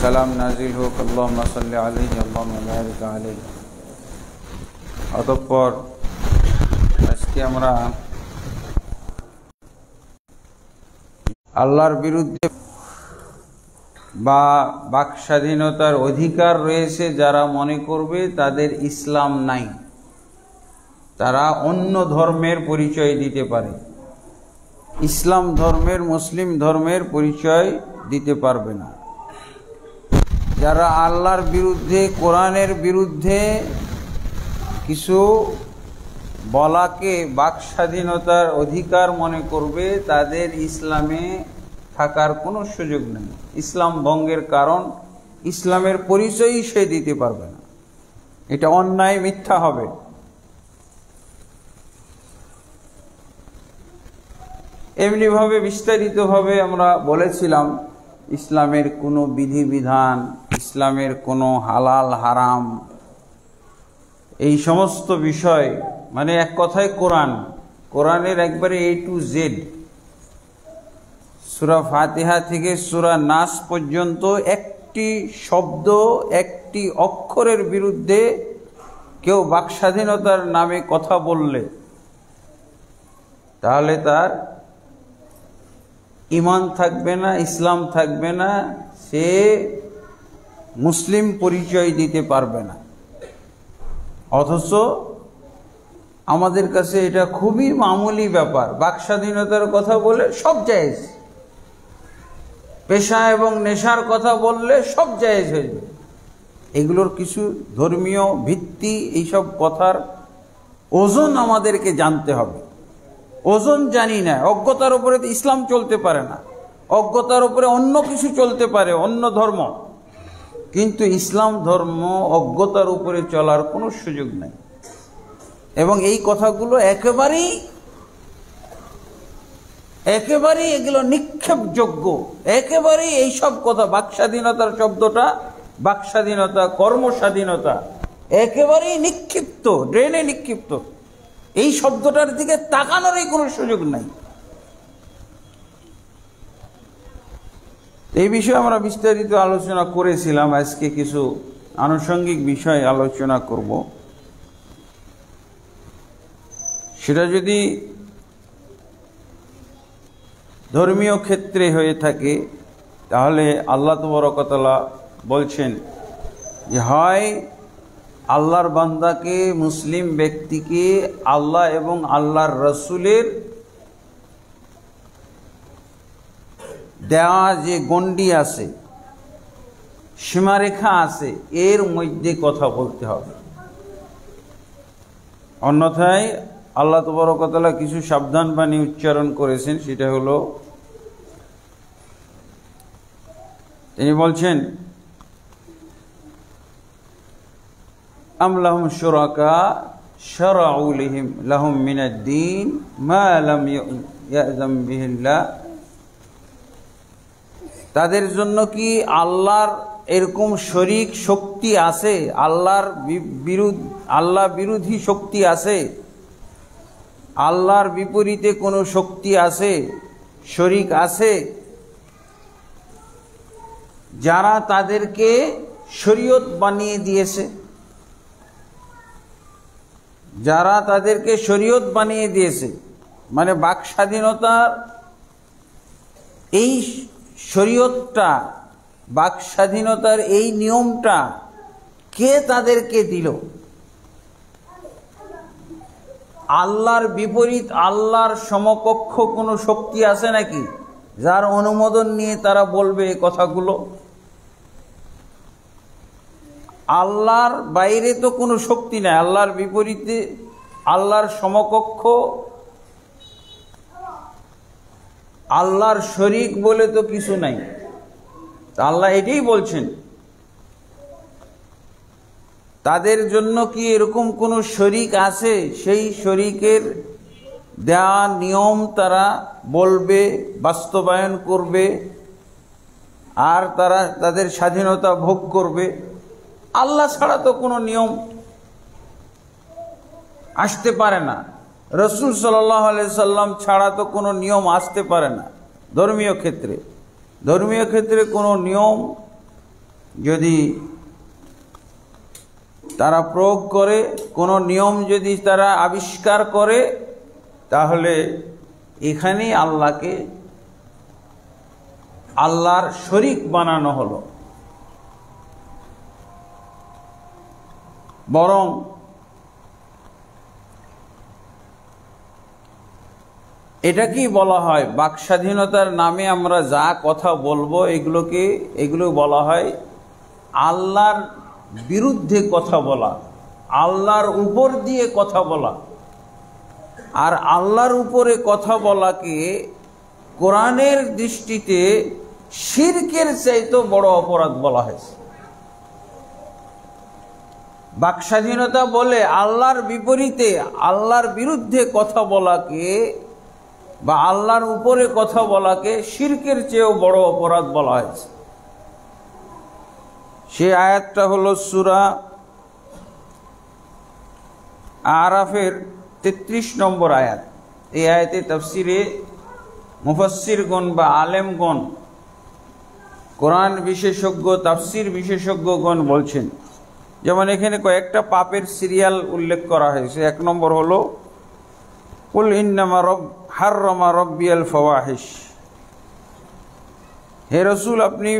সালাম নাজিল হোক, আল্লাহুম্মা সাল্লি আলাইহি আল্লাহুম্মা বারিক আলাইহি। অতঃপর আজকে আমরা আল্লাহর বিরুদ্ধে বা বাক স্বাধীনতার অধিকার রয়েছে যারা মনে করবে তাদের ইসলাম নাই, তারা অন্য ধর্মের পরিচয় দিতে পারে, ইসলাম ধর্মের মুসলিম ধর্মের পরিচয় দিতে পারবে না। যারা আল্লাহর বিরুদ্ধে কোরআনের বিরুদ্ধে কিছু বলাকে বাক স্বাধীনতার অধিকার মনে করবে তাদের ইসলামে থাকার কোনো সুযোগ নেই। ইসলাম ভঙ্গের কারণ, ইসলামের পরিচয়ই সে দিতে পারবে না, এটা অন্যায়, মিথ্যা হবে। এমনিভাবে বিস্তারিতভাবে আমরা বলেছিলাম ইসলামের কোনো বিধিবিধান, ইসলামের কোনো হালাল হারাম, এই সমস্ত বিষয়, মানে এক কথায় কোরআনের একবারে A to Z, সূরা ফাতিহা থেকে সূরা নাস পর্যন্ত একটি শব্দ, একটি অক্ষরের বিরুদ্ধে কেউ বাক স্বাধীনতার নামে কথা বললে তাহলে তার ঈমান থাকবে না, ইসলাম থাকবে না, সে মুসলিম পরিচয় দিতে পারবে না। অথচ আমাদের কাছে এটা খুবই মামুলি ব্যাপার। বাক স্বাধীনতার কথা বলে সব জায়েজ, পেশা এবং নেশার কথা বললে সব জায়েজ হয়ে যাবে। এগুলোর কিছু ধর্মীয় ভিত্তি, এইসব কথার ওজন আমাদেরকে জানতে হবে। ওজন জানি না, অজ্ঞতার উপরে তো ইসলাম চলতে পারে না, অজ্ঞতার উপরে অন্য কিছু চলতে পারে, অন্য ধর্ম, কিন্তু ইসলাম ধর্ম অজ্ঞতার উপরে চলার কোনো সুযোগ নেই। এবং এই কথাগুলো একেবারেই এগুলো নিক্ষেপযোগ্য, একেবারেই এইসব কথা, বাক স্বাধীনতার শব্দটা, বাক স্বাধীনতা, কর্ম স্বাধীনতা, একেবারেই নিক্ষিপ্ত, ড্রেনে নিক্ষিপ্ত। এই শব্দটার দিকে তাকানোরই কোনো সুযোগ নাই। এই বিষয়ে আমরা বিস্তারিত আলোচনা করেছিলাম। আজকে কিছু আনুষঙ্গিক বিষয় আলোচনা করব। সেটা যদি ধর্মীয় ক্ষেত্রে হয়ে থাকে তাহলে আল্লাহ তাবারক ওয়া তাআলা বলছেন যে হয় আল্লাহর বান্দাকে, মুসলিম ব্যক্তিকে আল্লাহ এবং আল্লাহর রসুলের দেওয়া যে গণ্ডি আছে, সীমারেখা আছে, এর মধ্যে কথা বলতে হবে। অন্যথায় আল্লাহ তাবারক ওয়া তাআলা কিছু সাবধান বাণী উচ্চারণ করেছেন। সেটা হলো, তিনি বলছেন আম লাহুম শুরাকা শারাউ লাহুম মিনাদ-দীন মা লাম ইয়াযাম বিহিল্লাহ। তাদের জন্য কি আল্লাহর এরকম শরীক শক্তি আছে? আল্লাহ বিরোধী শক্তি আছে? আল্লাহর বিপরীতে কোনো শক্তি আছে, শরীক আছে, যারা তাদেরকে শরীয়ত বানিয়ে দিয়েছে? যারা তাদেরকে শরীয়ত বানিয়ে দিয়েছে, মানে বাক স্বাধীনতার এই শরীয়তটা, বাক স্বাধীনতার এই নিয়মটা কে তাদেরকে দিল? আল্লাহর বিপরীত, আল্লাহর সমকক্ষ কোনো শক্তি আছে নাকি যার অনুমোদন নিয়ে তারা বলবে এই কথাগুলো? আল্লাহর বাইরে তো কোনো শক্তি নাই, আল্লাহর বিপরীতে, আল্লাহর সমকক্ষ, আল্লাহর শরীক বলে তো কিছু নাই। আল্লাহ এটাই বলছেন, তাদের জন্য কি এরকম কোনো শরীক আছে? সেই শরীকের দেওয়া নিয়ম তারা বলবে, বাস্তবায়ন করবে, আর তারা তাদের স্বাধীনতা ভোগ করবে। আল্লাহ ছাড়া তো কোনো নিয়ম আসতে পারে না, রাসূল সাল্লাল্লাহু আলাইহি সাল্লাম ছাড়া তো কোনো নিয়ম আসতে পারে না। ধর্মীয় ক্ষেত্রে কোনো নিয়ম যদি তারা প্রয়োগ করে, কোনো নিয়ম যদি তারা আবিষ্কার করে, তাহলে এখানেই আল্লাহকে আল্লাহর শরীক বানানো হলো। বরং এটা কি বলা হয়, বাক স্বাধীনতার নামে আমরা যা কথা বলবো এগুলো বলা হয় আল্লাহর বিরুদ্ধে কথা বলা, আল্লাহর উপর দিয়ে কথা বলা। আর আল্লাহর উপরে কথা বলাকে কোরআনের দৃষ্টিতে শিরকের চাইতে বড় অপরাধ বলা হয়েছে। বাক স্বাধীনতা বলে আল্লাহর বিপরীতে, আল্লাহর বিরুদ্ধে কথা বলাকে বা আল্লাহর উপরে কথা বলাকে শিরকের চেয়েও বড় অপরাধ বলা হয়েছে। সেই আয়াতটা হলো সূরা আরাফের 33 নম্বর আয়াত। এই আয়াতে তাফসিরে মুফাসসিরগণ বা আলেমগণ, কোরআন বিশেষজ্ঞ, তাফসির বিশেষজ্ঞগণ বলছেন, যেমন এখানে কয়েকটা পাপের সিরিয়াল উল্লেখ করা হয়েছে। 1 নম্বর হলো কুল ইন্নামা হাররামা রাব্বিয়াল ফাওয়াহিশ। হে রাসূল, আপনি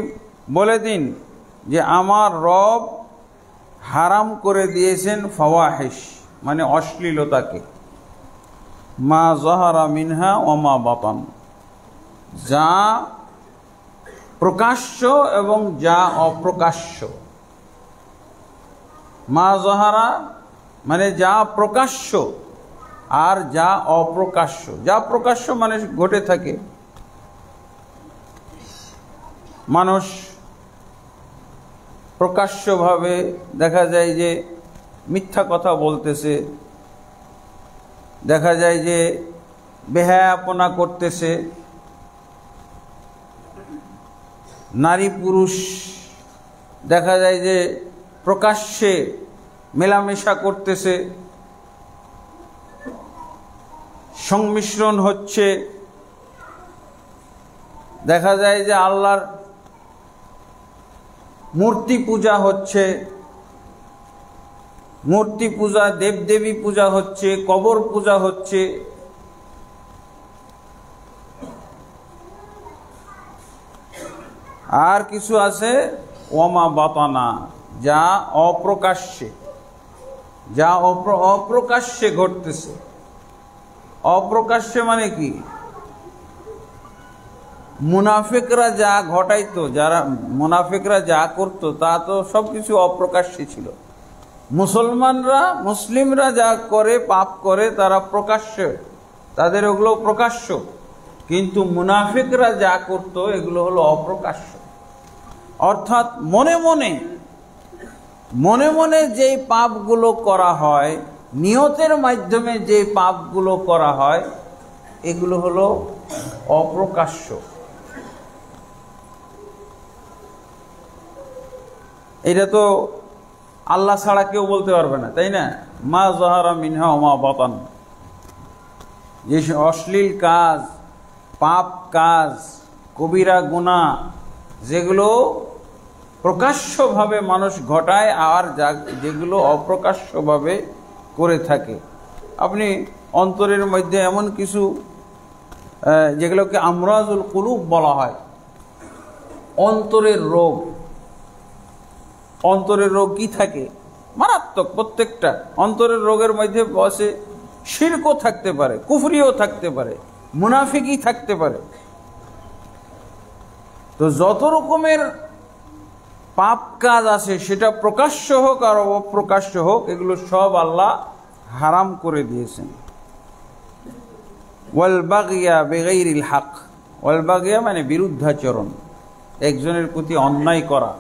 বলে দিন যে আমার রব হারাম করে দিয়েছেন ফাওয়াহিশ, মানে অশ্লীলতাকে, মা যাহারা মিনহা ওয়া মা বাতান, যা প্রকাশ্য এবং যা অপ্রকাশ্য। মা যাহারা মানে যা প্রকাশ্য, আর যা অপ্রকাশ্য। যা প্রকাশ্য মানে ঘটে থাকে, মানুষ প্রকাশ্যভাবে দেখা যায় যে মিথ্যা কথা বলতেছে, দেখা যায় যে বেহায়াপনা করতেছে, নারী পুরুষ দেখা যায় যে প্রকাশ্যে মেলামেশা করতেছে, সংমিশ্রণ হচ্ছে। দেখা যায় যে আল্লাহর মূর্তি পূজা হচ্ছে, মূর্তি পূজা, দেবদেবী পূজা হচ্ছে, কবর পূজা হচ্ছে। আর কিছু আছে ওয়ামা বাতানা, যা অপ্রকাশ্যে, যা অপ্রকাশ্যে ঘটতেছে। অপ্রকাশ্যে মানে কি? মুনাফিকরা যা ঘটাইতো, যারা মুনাফিকরা যা করতো তা তো সবকিছু অপ্রকাশ্যে ছিল। মুসলিমরা যা করে, পাপ করে, তারা প্রকাশ্যে, তাদের ওগুলো প্রকাশ্য। কিন্তু মুনাফিকরা যা করতো এগুলো হলো অপ্রকাশ্য। অর্থাৎ মনে মনে যেই পাপগুলো করা হয়, নিয়তের মাধ্যমে যে পাপগুলো করা হয়, এগুলো হলো অপ্রকাশ্য। এটা তো আল্লাহ ছাড়া কেউ বলতে পারবে না, তাই না? মা যাহারা মিনহা ওয়া মা বাতান, যে অশ্লীল কাজ, পাপ কাজ, কবিরা গুনাহ, যেগুলো প্রকাশ্যভাবে মানুষ ঘটায় আর যেগুলো অপ্রকাশ্যভাবে করে থাকে। আপনি অন্তরের মধ্যে এমন কিছু যেগুলোকে আমরাজুল কুলুব বলা হয়, অন্তরের রোগ। অন্তরের রোগ কি থাকে? মারাত্মক। প্রত্যেকটা অন্তরের রোগের মধ্যে বসে শিরকও থাকতে পারে, কুফরিও থাকতে পারে, মুনাফিকই থাকতে পারে। তো যত রকমের পাপ কাজ আছে, সেটা প্রকাশ্য হোক আর অপ্রকাশ্য হোক, এগুলো সব আল্লাহ হারাম করে দিয়েছেন। ওয়াল বাগিয়া বিগাইরিল হক, ওয়াল বাগিয়া মানে বিরুদ্ধাচরণ, একজনের প্রতি অন্যায় করা।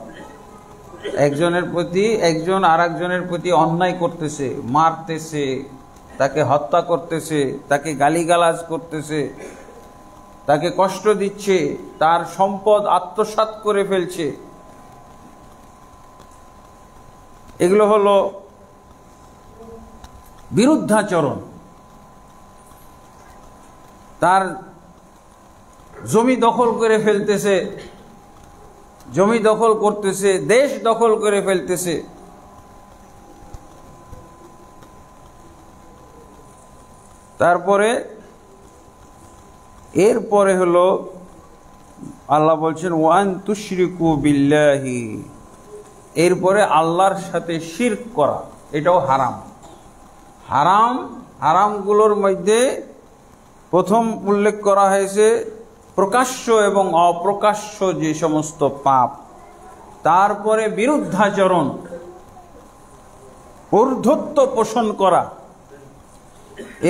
একজনের প্রতি একজন আর একজনের প্রতি অন্যায় করতেছে, মারতেছে, তাকে হত্যা করতেছে, তাকে গালিগালাজ করতেছে, তাকে কষ্ট দিচ্ছে, তার সম্পদ আত্মসাৎ করে ফেলছে। এগুলো হলো বিরুদ্ধাচরণ। তার জমি দখল করে ফেলতেছে, জমি দখল করতেছে, দেশ দখল করে ফেলতেছে। তারপরে এরপরে হলো আল্লাহ বলছেন ওয়ান তুশরিকু বিল্লাহি, এরপরে আল্লাহর সাথে শিরক করা, এটাও হারাম। হারামগুলোর মধ্যে প্রথম উল্লেখ করা হয়েছে প্রকাশ্য এবং অপ্রকাশ্য যে সমস্ত পাপ, তারপরে বিরুদ্ধাচরণ, ঊর্ধ্বত্ব পোষণ করা,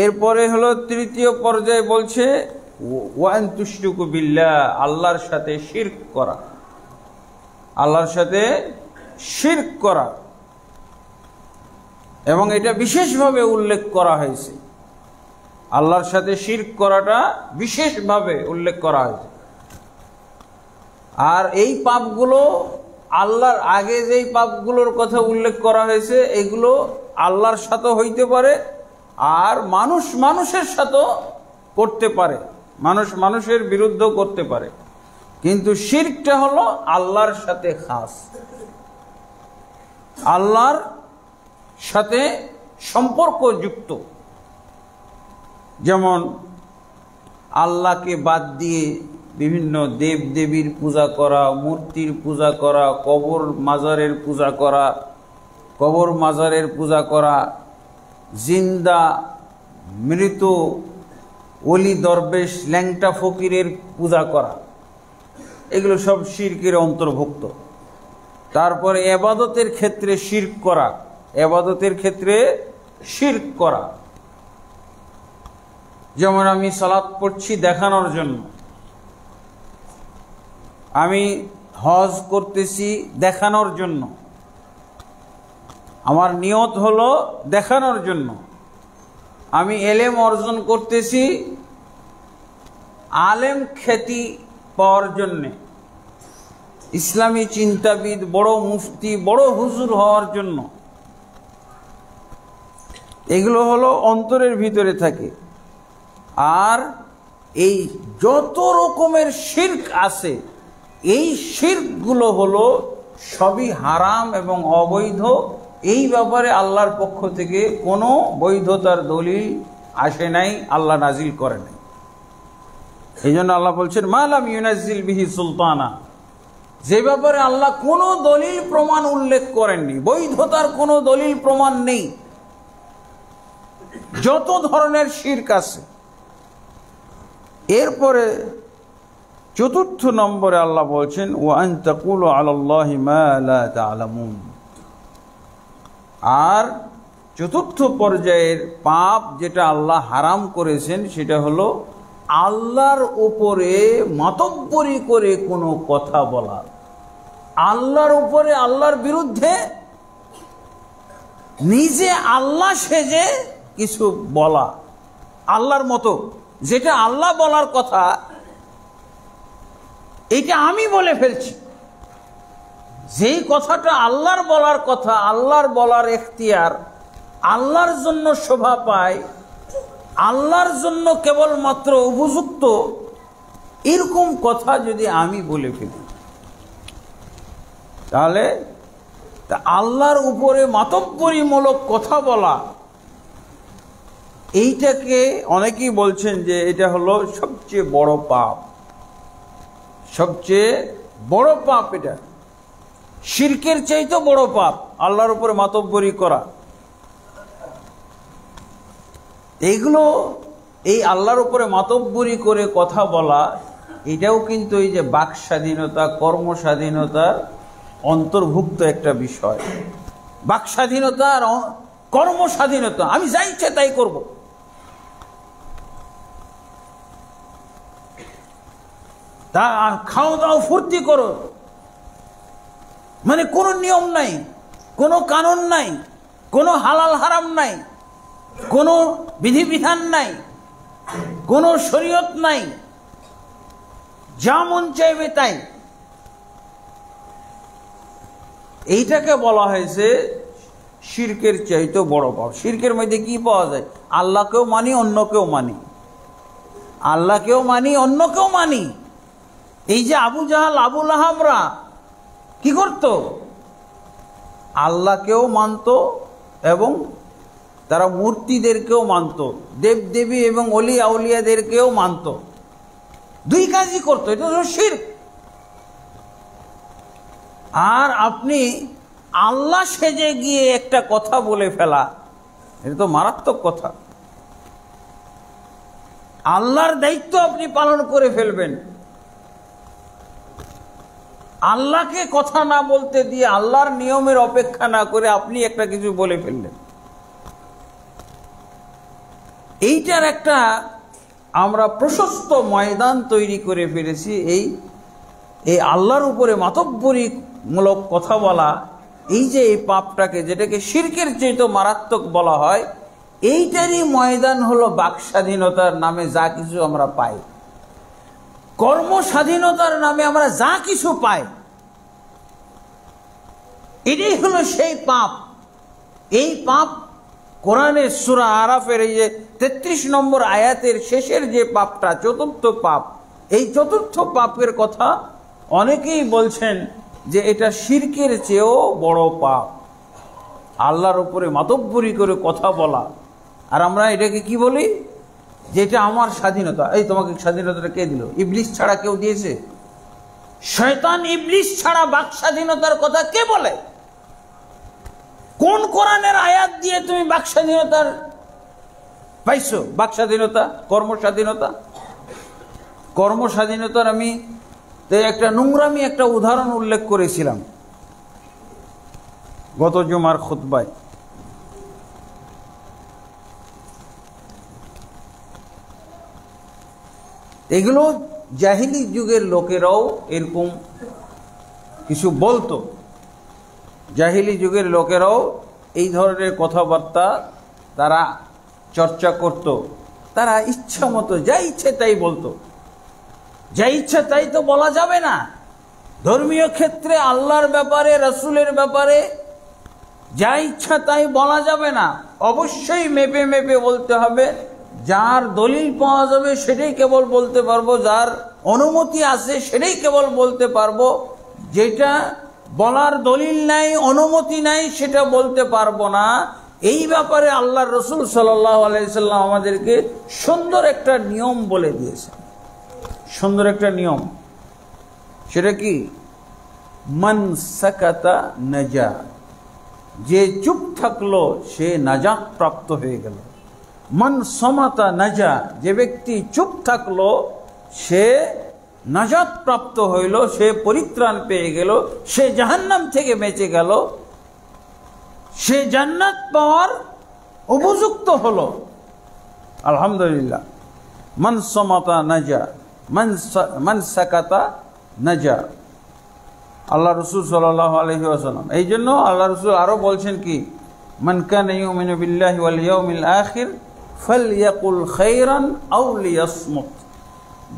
এরপরে হলো তৃতীয় পর্যায়ে বলছে ওয়ান তুশরিকু বিল্লাহ, আল্লাহর সাথে শিরক করা, আল্লাহর সাথে শিরক করা। এবং এটা বিশেষভাবে উল্লেখ করা হয়েছে, আল্লাহর সাথে শিরক করাটা বিশেষভাবে উল্লেখ করা হয়েছে। আর এই পাপগুলো আল্লাহর আগে যেই পাপগুলোর কথা উল্লেখ করা হয়েছে এগুলো আল্লাহর সাথে হইতে পারে, আর মানুষ মানুষের সাথেও করতে পারে, মানুষ মানুষের বিরুদ্ধেও করতে পারে, কিন্তু শিরকটা হলো আল্লাহর সাথে খাস, আল্লাহর সাথে সম্পর্কযুক্ত। যেমন আল্লাহকে বাদ দিয়ে বিভিন্ন দেব দেবীর পূজা করা, মূর্তির পূজা করা, কবর মাজারের পূজা করা, কবর মাজারের পূজা করা, জিন্দা মৃত ওলি দরবেশ ল্যাংটা ফকিরের পূজা করা, এগুলো সব শিরকের অন্তর্ভুক্ত। তারপরে ইবাদতের ক্ষেত্রে শিরক করা, ইবাদতের ক্ষেত্রে শিরক করা, যেমন আমি সালাত পড়ছি দেখানোর জন্য, আমি হজ করতেছি দেখানোর জন্য, আমার নিয়ত হলো দেখানোর জন্য, আমি এলেম অর্জন করতেছি আলেম খ্যাতি পাওয়ার জন্যে, ইসলামী চিন্তাবিদ, বড় মুফতি, বড় হুজুর হওয়ার জন্য, এগুলো হলো অন্তরের ভিতরে থাকে। আর এই যত রকমের শিরক আছে, এই শিরকগুলো হলো সবই হারাম এবং অবৈধ। এই ব্যাপারে আল্লাহর পক্ষ থেকে কোনো বৈধতার দলিল আসে নাই, আল্লাহ নাজিল করে নাই। এই জন্য আল্লাহ বলছেন মালাম ইউনাজ্জিল বিহি সুলতানা, যে ব্যাপারে আল্লাহ কোনো দলিল প্রমাণ উল্লেখ করেননি, বৈধতার কোনো দলিল প্রমাণ নেই, যত ধরনের শিরক আছে। এরপরে চতুর্থ নম্বরে আল্লাহ বলছেন ওয়া আন তাকুলু আলাল্লাহি মা লা তা'লামুন, আর চতুর্থ পর্যায়ের পাপ যেটা আল্লাহ হারাম করেছেন সেটা হলো আল্লাহর উপরে মাতব্বরি করে কোনো কথা বলা, আল্লাহর উপরে, আল্লাহর বিরুদ্ধে নিজে আল্লাহ সেজে কিছু বলা, আল্লাহর মতো, যেটা আল্লাহ বলার কথা এটা আমি বলে ফেলছি। যেই কথাটা আল্লাহর বলার কথা, আল্লাহর বলার এখতিয়ার, আল্লাহর জন্য শোভা পায়, আল্লাহর জন্য কেবলমাত্র উপযুক্ত, এরকম কথা যদি আমি বলে ফেলি, তাহলে আল্লাহর উপরে মাতব্বরিমূলক কথা বলা, এইটাকে অনেকেই বলছেন যে এটা হলো সবচেয়ে বড় পাপ, সবচেয়ে বড় পাপ, এটা শিরকের চাইতে বড় পাপ আল্লাহর উপরে মাতব্বরি করা। এইগুলো, এই আল্লাহর উপরে মাতব্বরি করে কথা বলা, এটাও কিন্তু এই যে বাক স্বাধীনতা, কর্ম স্বাধীনতার অন্তর্ভুক্ত একটা বিষয়। বাক স্বাধীনতা আর কর্ম স্বাধীনতা, আমি যা ইচ্ছে তাই করব, তা খাও দাও ফুর্তি করো, মানে কোনো নিয়ম নাই, কোনো কানুন নাই, কোনো হালাল হারাম নাই, কোনো বিধিবিধান নাই, কোনো শরীয়ত নাই, যা মন চাইবে তাই। এইটাকে বলা হয়েছে শিরকের চাইতে বড় পাপ। শিরকের মধ্যে কি পাওয়া যায়? আল্লাহকেও মানি, অন্যকেও মানি, আল্লাহকেও মানি, অন্যকেও মানি। এই যে আবু জাহাল, আবু লাহাবরা কি করত? আল্লাহকেও মানত এবং তারা মূর্তিদেরকেও মানত, দেবদেবী এবং অলি আউলিয়াদেরকেও মানত। দুই কাজই করতো, এটা হলো শিরক। আর আপনি আল্লাহ সেজে গিয়ে একটা কথা বলে ফেলা, এটা তো মারাত্মক কথা। আল্লাহর দায়িত্ব আপনি পালন করে ফেলবেন, আল্লাহকে কথা না বলতে দিয়ে আল্লাহর নিয়মের অপেক্ষা না করে আপনি একটা কিছু বলে ফেললেন। এইটার একটা আমরা প্রশস্ত ময়দান তৈরি করে ফেলেছি। এই আল্লাহর উপরে মাতব্বরিমূলক কথা বলা, এই যে এই পাপটাকে, যেটাকে শিরকের চেয়ে তো মারাত্মক বলা হয়, এইটারই ময়দান হলো বাক স্বাধীনতার নামে যা কিছু আমরা পাই, কর্ম স্বাধীনতার নামে আমরা যা কিছু পাই, এটাই হলো সেই পাপ। এই পাপ কোরআনের সূরা আরাফের এই যে 33 নম্বর আয়াতের শেষের যে পাপটা, চতুর্থ পাপ, এই চতুর্থ পাপের কথা অনেকেই বলছেন যে এটা শিরকের চেয়েও বড় পাপ, আল্লাহর উপরে মাতব্বরি করে কথা বলা। আর আমরা এটাকে কি বলি? যে এটা আমার স্বাধীনতা। এই তোমাকে স্বাধীনতাটা কে দিল? ইবলিস ছাড়া কেউ দিয়েছে? শয়তান ইবলিস ছাড়া বাক স্বাধীনতার কথা কে বলে? কোন কোরআনের আয়াত দিয়ে তুমি বাক স্বাধীনতার পাইছো? বাক স্বাধীনতা, কর্ম স্বাধীনতা। কর্ম স্বাধীনতার আমি একটা নোংরামি একটা উদাহরণ উল্লেখ করেছিলাম গত জুমার খুতবায়। এগুলো জাহিলি যুগের লোকেরাও এরকম কিছু বলতো। জাহিলি যুগের লোকেরাও এই ধরনের কথাবার্তা তারা চর্চা করত। তারা ইচ্ছা মতো যা ইচ্ছে তাই বলতো। যা ইচ্ছা তাই তো বলা যাবে না। ধর্মীয় ক্ষেত্রে আল্লাহর ব্যাপারে, রাসূলের ব্যাপারে যা ইচ্ছা তাই বলা যাবে না। অবশ্যই মেপে মেপে বলতে হবে। যার দলিল পাওয়া যাবে সেটাই কেবল বলতে পারবো, যার অনুমতি আছে সেটাই কেবল বলতে পারবো। যেটা বলার দলিল নাই, অনুমতি নাই, সেটা বলতে পারবো না। এই ব্যাপারে আল্লাহর রাসূল সাল্লাল্লাহু আলাইহি সাল্লাম আমাদেরকে সুন্দর একটা নিয়ম বলে দিয়েছে। সুন্দর একটা নিয়ম, সেটা কি? মান সাকাতা নাজা, যে চুপ থাকলো সে নাজাত প্রাপ্ত হয়ে গেল। মান সমাতা নাজা, যে ব্যক্তি চুপ থাকলো সে নাজাত প্রাপ্ত হইল, সে পরিত্রাণ পেয়ে গেল, সে জাহান্নাম থেকে বেঁচে গেল, সে জান্নাত পাওয়ার উপযুক্ত হলো। আলহামদুলিল্লাহ। মান সমাতা নাজা, মান সাকাতা নাজা। আল্লাহ রাসূল সাল্লাল্লাহু আলাইহি ওয়াসাল্লাম। এই জন্য আল্লাহ রাসূল আরো বলছেন কি? মান কানা ইউমিনু বিল্লাহি ওয়াল ইয়াউমিল আখির ফালইয়াকুল খায়রান আও লিয়াসমুত।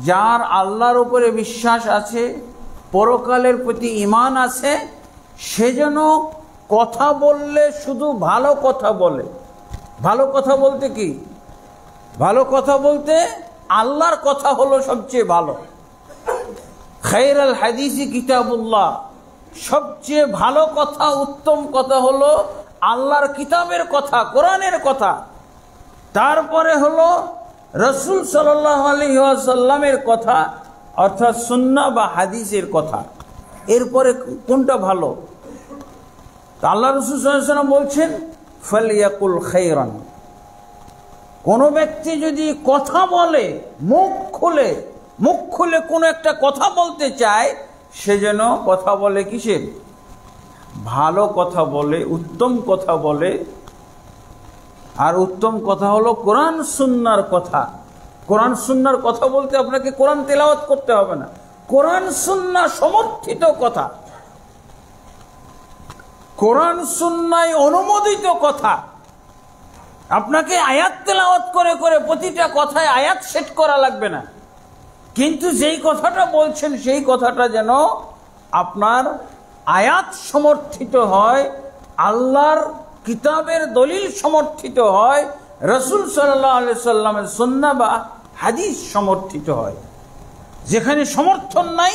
যার আল্লাহর উপরে বিশ্বাস আছে, পরকালের প্রতি ঈমান আছে, সে যেন কথা বললে শুধু ভালো কথা বলে। ভালো কথা বলতে কি? ভালো কথা বলতে আল্লাহর কথা হলো সবচেয়ে ভালো। খায়রুল হাদিসি কিতাবুল্লাহ, সবচেয়ে ভালো কথা, উত্তম কথা হলো আল্লাহর কিতাবের কথা, কোরআনের কথা। তারপরে হলো রাসূল সাল্লাল্লাহু আলাইহি ওয়াসাল্লামের কথা, অর্থাৎ সুন্নাহ বা হাদিসের কথা। এরপরে কোনটা ভালো? আল্লাহ রাসূল সাল্লাল্লাহু আলাইহি ওয়াসাল্লাম বলছেন ফালইয়াকুল খায়রান। কোন ব্যক্তি যদি কথা বলে, মুখ খুলে কোনো একটা কথা বলতে চায়, সে যেন কথা বলে কিসের? ভালো কথা বলে, উত্তম কথা বলে। আর উত্তম কথা হলো কোরআন সুন্নাহর কথা। কোরআন সুন্নাহর কথা বলতে আপনাকে কোরআন তেলাওয়াত করতে হবে না, কোরআন সুন্নাহ সমর্থিত কথা, কোরআন সুন্নাহয় অনুমোদিত কথা। আপনাকে আয়াত তেলাওয়াত করে করে প্রতিটা কথায় আয়াত সেট করা লাগবে না, কিন্তু যেই কথাটা বলছেন সেই কথাটা যেন আপনার আয়াত সমর্থিত হয়, আল্লাহর কিতাবের দলিল সমর্থিত হয়, রাসূল সাল্লাল্লাহু আলাইহি সাল্লামের সুন্নাহ বা হাদিস সমর্থিত হয়। যেখানে সমর্থন নাই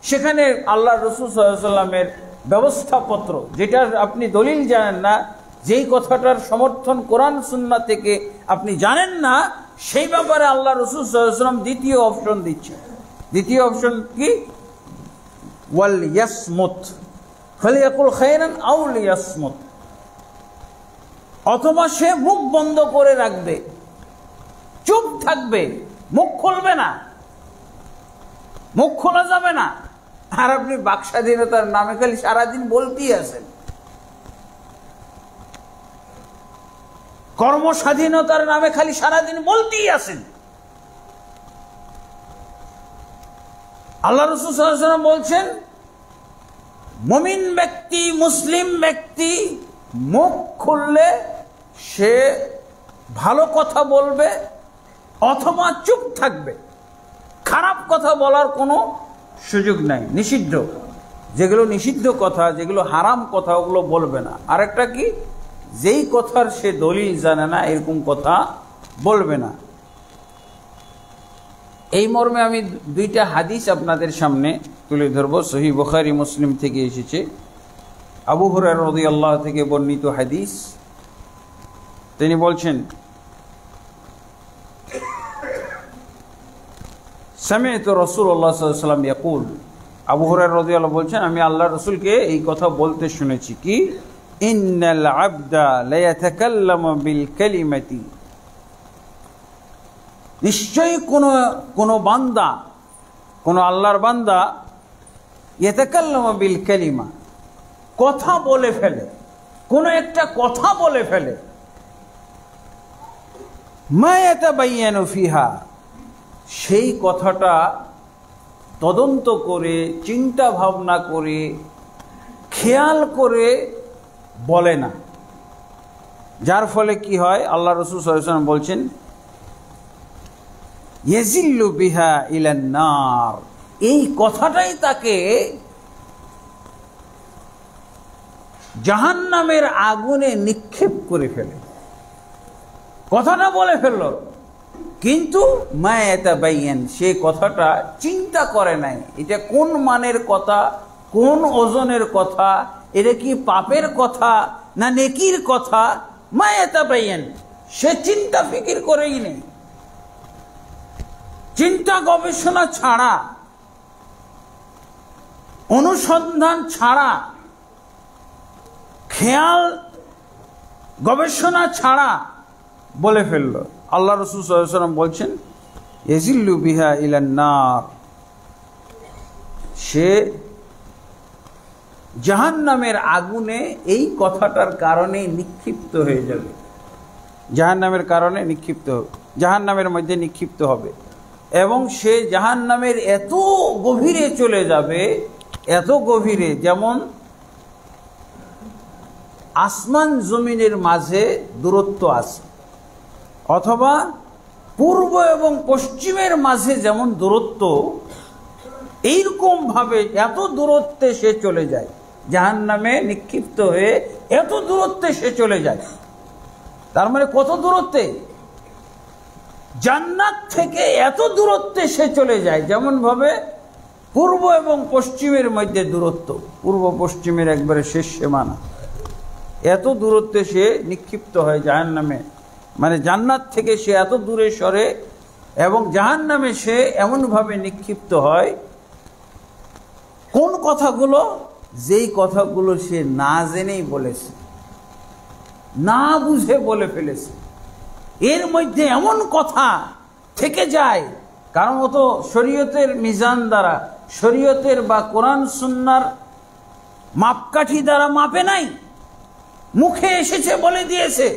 সেখানে আল্লাহর রাসূল সাল্লাল্লাহু আলাইহি সাল্লামের ব্যবস্থাপত্র, যেটার আপনি দলিল জানেন না, যেই কথাটার সমর্থন কোরআন সুন্নাহ থেকে আপনি জানেন না, সেই ব্যাপারে আল্লাহ রাসূল সাল্লাল্লাহু আলাইহি ওয়াসাল্লাম দ্বিতীয় অপশন দিচ্ছে। দ্বিতীয় অপশন কি? ওয়াল ইয়াসমুত ফালিয়াকুল খায়রান আও লিয়াসমুত, অথবা সে মুখ বন্ধ করে রাখবে, চুপ থাকবে, মুখ খুলবে না, মুখ খোলা যাবে না। আর আপনি বাক স্বাধীনতার নামে খালি সারাদিন বলতেই আছেন, কর্মস্বাধীনতার নামে খালি সারাদিন বলতেই আছেন। আল্লাহ রাসূল সাল্লাল্লাহু আলাইহি ওয়াসাল্লাম বলছেন, মুমিন ব্যক্তি, মুসলিম ব্যক্তি মুখ খুললে সে ভালো কথা বলবে অথবা চুপ থাকবে, খারাপ কথা বলার কোনো সুযোগ নাই, নিষিদ্ধ। যেগুলো নিষিদ্ধ কথা, যেগুলো হারাম কথা, ওগুলো বলবে না। আরেকটা কি? যেই কথার সে দলিল জানে না এরকম কথা বলবে না। এই মর্মে আমি দুইটা হাদিস আপনাদের সামনে তুলে ধরব, সহিহ বুখারী মুসলিম থেকে এসেছে। আবু হুরায়রা রাদিয়াল্লাহু থেকে বর্ণিত হাদিস। তিনি বলছেন, সামি'তু রাসূলুল্লাহ সাল্লাল্লাহু আলাইহি ওয়াসাল্লাম ইয়াকুল, আবু হুরায়রা রাদিয়াল্লাহু বলছেন, আমি আল্লাহর রাসূলকে এই কথা বলতে শুনেছি, কি? ইন্নাল আবদা লা ইয়াতাকাল্লামু বিল কালিমাতি, নিশ্চয়ই কোন বান্দা, কোন আল্লাহর বান্দা, ইয়াতাকাল্লামু বিল কালিমা, কথা বলে ফেলে, কোন একটা কথা বলে ফেলে, মা ইয়াতাবায়্যানু ফিহা, সেই কথাটা তদন্ত করে, চিন্তা ভাবনা করে, খেয়াল করে বলে না। যার ফলে কি হয়? আল্লাহ রাসূল সাল্লাল্লাহু আলাইহি ওয়াসাল্লাম বলছেন, ইয়াজিল্লু বিহা ইলান নার, এই কথাটাই তাকে জাহান্নামের আগুনে নিক্ষেপ করে ফেলে। কথাটা বলে ফেলল, কিন্তু মা ইয়াতাবায়্যান, সে কথাটা চিন্তা করে নাই, এটা কোন মানের কথা, কোন ওজনের কথা, এটা কি পাপের কথা না নেকির কথা, মা ইয়াতাবায়্যান, সে চিন্তা ফিকির করেই নেই। চিন্তা গবেষণা ছাড়া, অনুসন্ধান ছাড়া, খেয়াল গবেষণা ছাড়া বলে ফেলল। আল্লাহ রাসূল সাল্লাল্লাহু আলাইহি ওয়াসাল্লাম বলছেন, ইয়াজিল্লু বিহা ইলান নার, সে জাহান্নামের আগুনে এই কথাটার কারণে নিক্ষিপ্ত হয়ে যাবে, জাহান্নামের কারণে নিক্ষিপ্ত হবে, জাহান্নামের মধ্যে নিক্ষিপ্ত হবে, এবং সে জাহান্নামের এত গভীরে চলে যাবে, এত গভীরে, যেমন আসমান জমিনের মাঝে দূরত্ব আছে, অথবা পূর্ব এবং পশ্চিমের মাঝে যেমন দূরত্ব, এইরকম ভাবে এত দূরত্বে সে চলে যায়, জাহান্নামে নিক্ষিপ্ত হয়ে এত দূরত্বে সে চলে যায়। তার মানে কত দূরত্বে? জান্নাত থেকে এত দূরত্বে সে চলে যায়, যেমন ভাবে পূর্ব এবং পশ্চিমের মধ্যে দূরত্ব, পূর্ব পশ্চিমের একবারে শেষ সীমানা, এত দূরত্বে সে নিক্ষিপ্ত হয় জাহান্নামে। মানে জান্নাত থেকে সে এত দূরে সরে, এবং জাহান্নামে সে এমনভাবে নিক্ষিপ্ত হয়। কোন কথাগুলো? যেই কথাগুলো সে না জেনেই বলেছে, না বুঝে বলে ফেলেছে, এর মধ্যে এমন কথা থেকে যায়, কারণ ও তো শরীয়তের মিজান দ্বারা, শরীয়তের বা কোরআন সুন্নাহর মাপকাঠি দ্বারা মাপে নাই, মুখে এসেছে বলে দিয়েছে,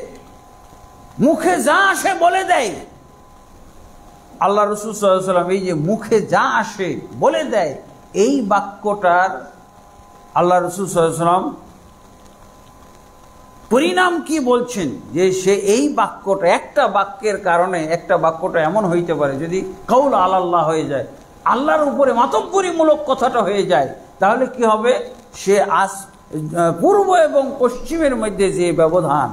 মুখে যা আসে বলে দেয়। আল্লাহ রাসূল সাল্লাল্লাহু আলাইহি ওয়াসাল্লাম এই যে মুখে যা আসে বলে দেয়, এই বাক্যটার আল্লাহ রাসূল সাল্লাল্লাহু আলাইহি ওয়াসাল্লাম পরিণাম কি বলছেন? যে সে এই বাক্যটা, একটা বাক্যের কারণে, একটা বাক্যটা এমন হইতে পারে, যদি কাউল আলাল্লাহ হয়ে যায়, আল্লাহর উপরে মাতব্বরিমূলক কথাটা হয়ে যায়, তাহলে কি হবে? সে পূর্ব এবং পশ্চিমের মধ্যে যে ব্যবধান,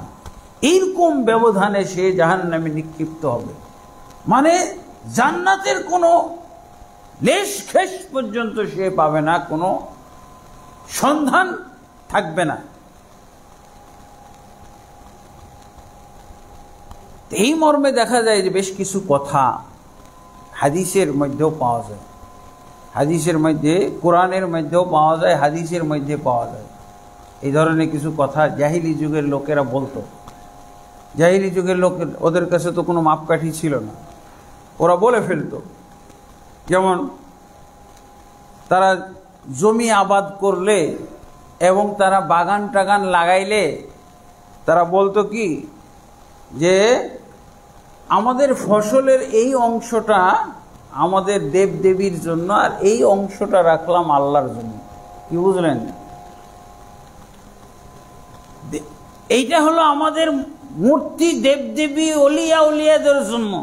এইরকম ব্যবধানে সে জাহান্নামে নিক্ষিপ্ত হবে। মানে জান্নাতের কোনো লেশ খেস পর্যন্ত সে পাবে না, কোনো সন্ধান থাকবে না। এই মর্মে দেখা যায় যে বেশ কিছু কথা হাদিসের মধ্যেও পাওয়া যায়, হাদিসের মধ্যে, কোরআনের মধ্যেও পাওয়া যায়, হাদিসের মধ্যে পাওয়া যায়। এই ধরনের কিছু কথা জাহিলি যুগের লোকেরা বলতো। জাহিলি যুগের লোকের, ওদের কাছে তো কোনো মাপকাঠি ছিল না, ওরা বলে ফেলতো। যেমন তারা জমি আবাদ করলে এবং তারা বাগান টাগান লাগাইলে তারা বলতো কি যে আমাদের ফসলের এই অংশটা আমাদের দেব দেবীর জন্য, আর এই অংশটা রাখলাম আল্লাহর জন্য। কি বুঝলেন? এইটা হলো আমাদের মূর্তি, দেবদেবী, অলিয়া উলিয়াদের জন্য,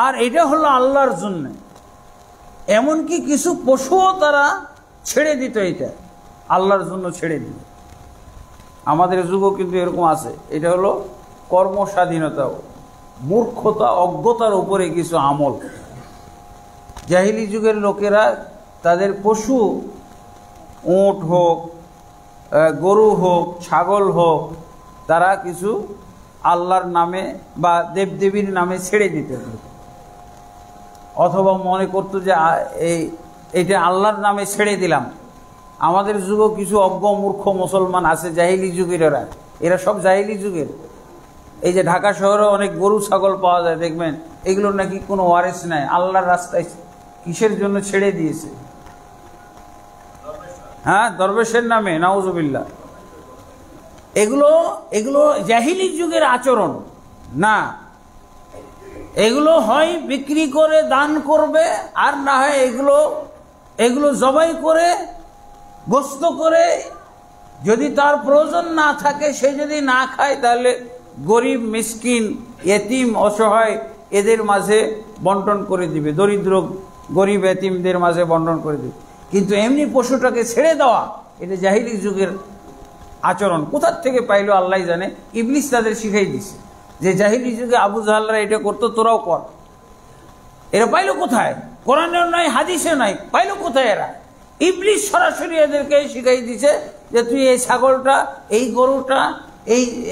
আর এটা হলো আল্লাহর জন্য। এমনকি কিছু পশুও তারা ছেড়ে দিত, এটা আল্লাহর জন্য ছেড়ে দিত। আমাদের যুগও কিন্তু এরকম আছে। এটা হলো কর্মস্বাধীনতা, মূর্খতা, অজ্ঞতার উপরে কিছু আমল। জাহিলি যুগের লোকেরা তাদের পশু, উট হোক, গরু হোক, ছাগল হোক, তারা কিছু আল্লাহর নামে বা দেবদেবীর নামে ছেড়ে দিত, অথবা মনে করতো যে এইটা আল্লাহর নামে ছেড়ে দিলাম। আমাদের যুগেও কিছু অজ্ঞ মূর্খ মুসলমান আছে, জাহিলি যুগের, এরা সব জাহিলি যুগের। এই যে ঢাকা শহরে অনেক গরু ছাগল পাওয়া যায়, দেখবেন এগুলোর নাকি কোনো ওয়ারিস নাই, আল্লাহর রাস্তায় কিসের জন্য ছেড়ে দিয়েছে? হ্যাঁ, দরবেশের নামে, নাউজুবিল্লাহ। এগুলো জাহিলি যুগের আচরণ না। এগুলো হয় বিক্রি করে দান করবে, আর না হয় এগুলো জবাই করে, গোস্ত করে, যদি তার প্রয়োজন না থাকে, সে যদি না খায়, তাহলে গরিব, মিসকিন, এতিম, অসহায় এদের মাঝে বন্টন করে দিবে, দরিদ্র গরিব এতিমদের মাঝে বন্টন করে দিবে। কিন্তু এমনি পশুটাকে ছেড়ে দেওয়া, এটা জাহিলি যুগের আচরণ। কোথার থেকে পাইলো আল্লাহ জানে, ইবলিস তাদের শিখাই দিছে যে জাহিলি যুগে আবু জাহালরা এটা করতো, তোরাও কর। এরা পাইলো কোথায়? কোরআনেও নয়, হাদিসে নয়, পাইলো কোথায় এরা? ইবলিস সরাসরি এদেরকে শিখাই দিছে যে তুই এই ছাগলটা, এই গরুটা,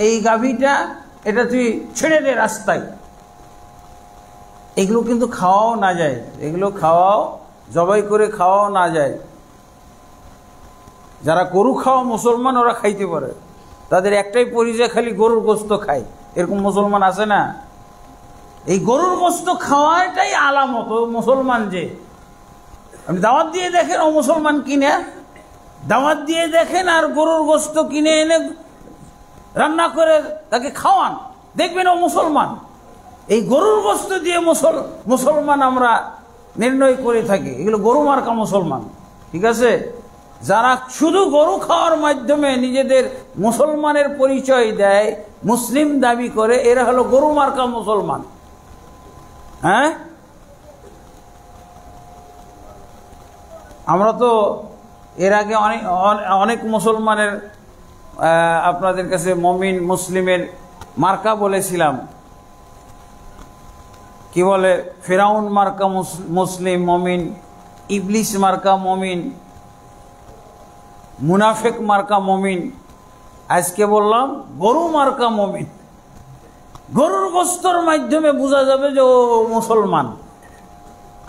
এই গাভীটা, এটা তুই ছেড়ে দে রাস্তায়। এগুলো কিন্তু খাওয়াও না যায়, এগুলো খাওয়াও, জবাই করে খাওয়াও না যায়। যারা গরু খাওয়া মুসলমান, ওরা খাইতে পারে, তাদের একটাই পরিচয়, খালি গরুর গোস্ত খায়, এরকম মুসলমান আছে না? এই গরুর গোস্ত খাওয়াটাই আলামত ও মুসলমান। যে আপনি দাওয়াত দিয়ে দেখেন, ও মুসলমান কিনে দাওয়াত দিয়ে দেখেন, আর গরুর গোস্ত কিনে এনে রান্না করে তাকে খাওয়ান, দেখবেন ও মুসলমান। এই গরুর গোস্ত দিয়ে মুসলমান আমরা নির্ণয় করে থাকি, এগুলো গরু মার্কা মুসলমান। ঠিক আছে? যারা শুধু গরু খাওয়ার মাধ্যমে নিজেদের মুসলমানের পরিচয় দেয়, মুসলিম দাবি করে, এরা হলো গরু মার্কা মুসলমান। হ্যাঁ, আমরা তো এর আগে অনেক মুসলমানের, আপনাদের কাছে মমিন মুসলিমের মার্কা বলেছিলাম। কি বলে? ফেরাউন মার্কা মুসলিম মমিন, ইবলিস মার্কা মমিন, মুনাফেক মার্কা মমিন। আজকে বললাম গরু মার্কা মমিন। গরুর গোস্তর মাধ্যমে বোঝা যাবে যে ও মুসলমান।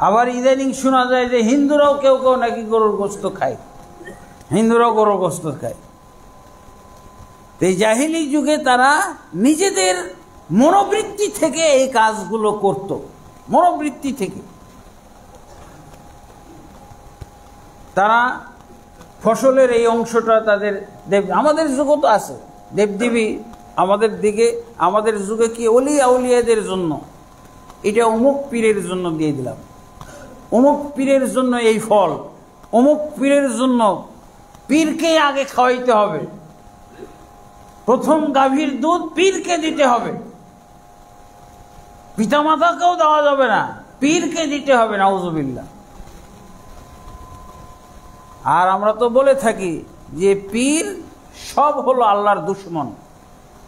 আবার ইদানিং শোনা যায় যে হিন্দুরাও কেউ কেউ নাকি গরুর গোস্ত খায়, হিন্দুরাও গরুর গোস্ত খায়। এই জাহিলি যুগে তারা নিজেদের মনোবৃত্তি থেকে এই কাজগুলো করত, মনোবৃত্তি থেকে। তারা ফসলের এই অংশটা তাদের আমাদের যুগও তো আছে দেবদেবী, আমাদের দিকে, আমাদের যুগে কি অলিয়া আউলিয়াদের জন্য, এটা অমুক পীরের জন্য দিয়ে দিলাম, অমুক পীরের জন্য এই ফল, অমুক পীরের জন্য। পীরকে আগে খাওয়াইতে হবে, প্রথম গাভীর দুধ পীরকে দিতে হবে, পিতামাতাকেও দেওয়া যাবে না, পীরকে দিতে হবে। নাউজুবিল্লাহ। আর আমরা তো বলে থাকি যে পীর সব হলো আল্লাহর দুশ্মন।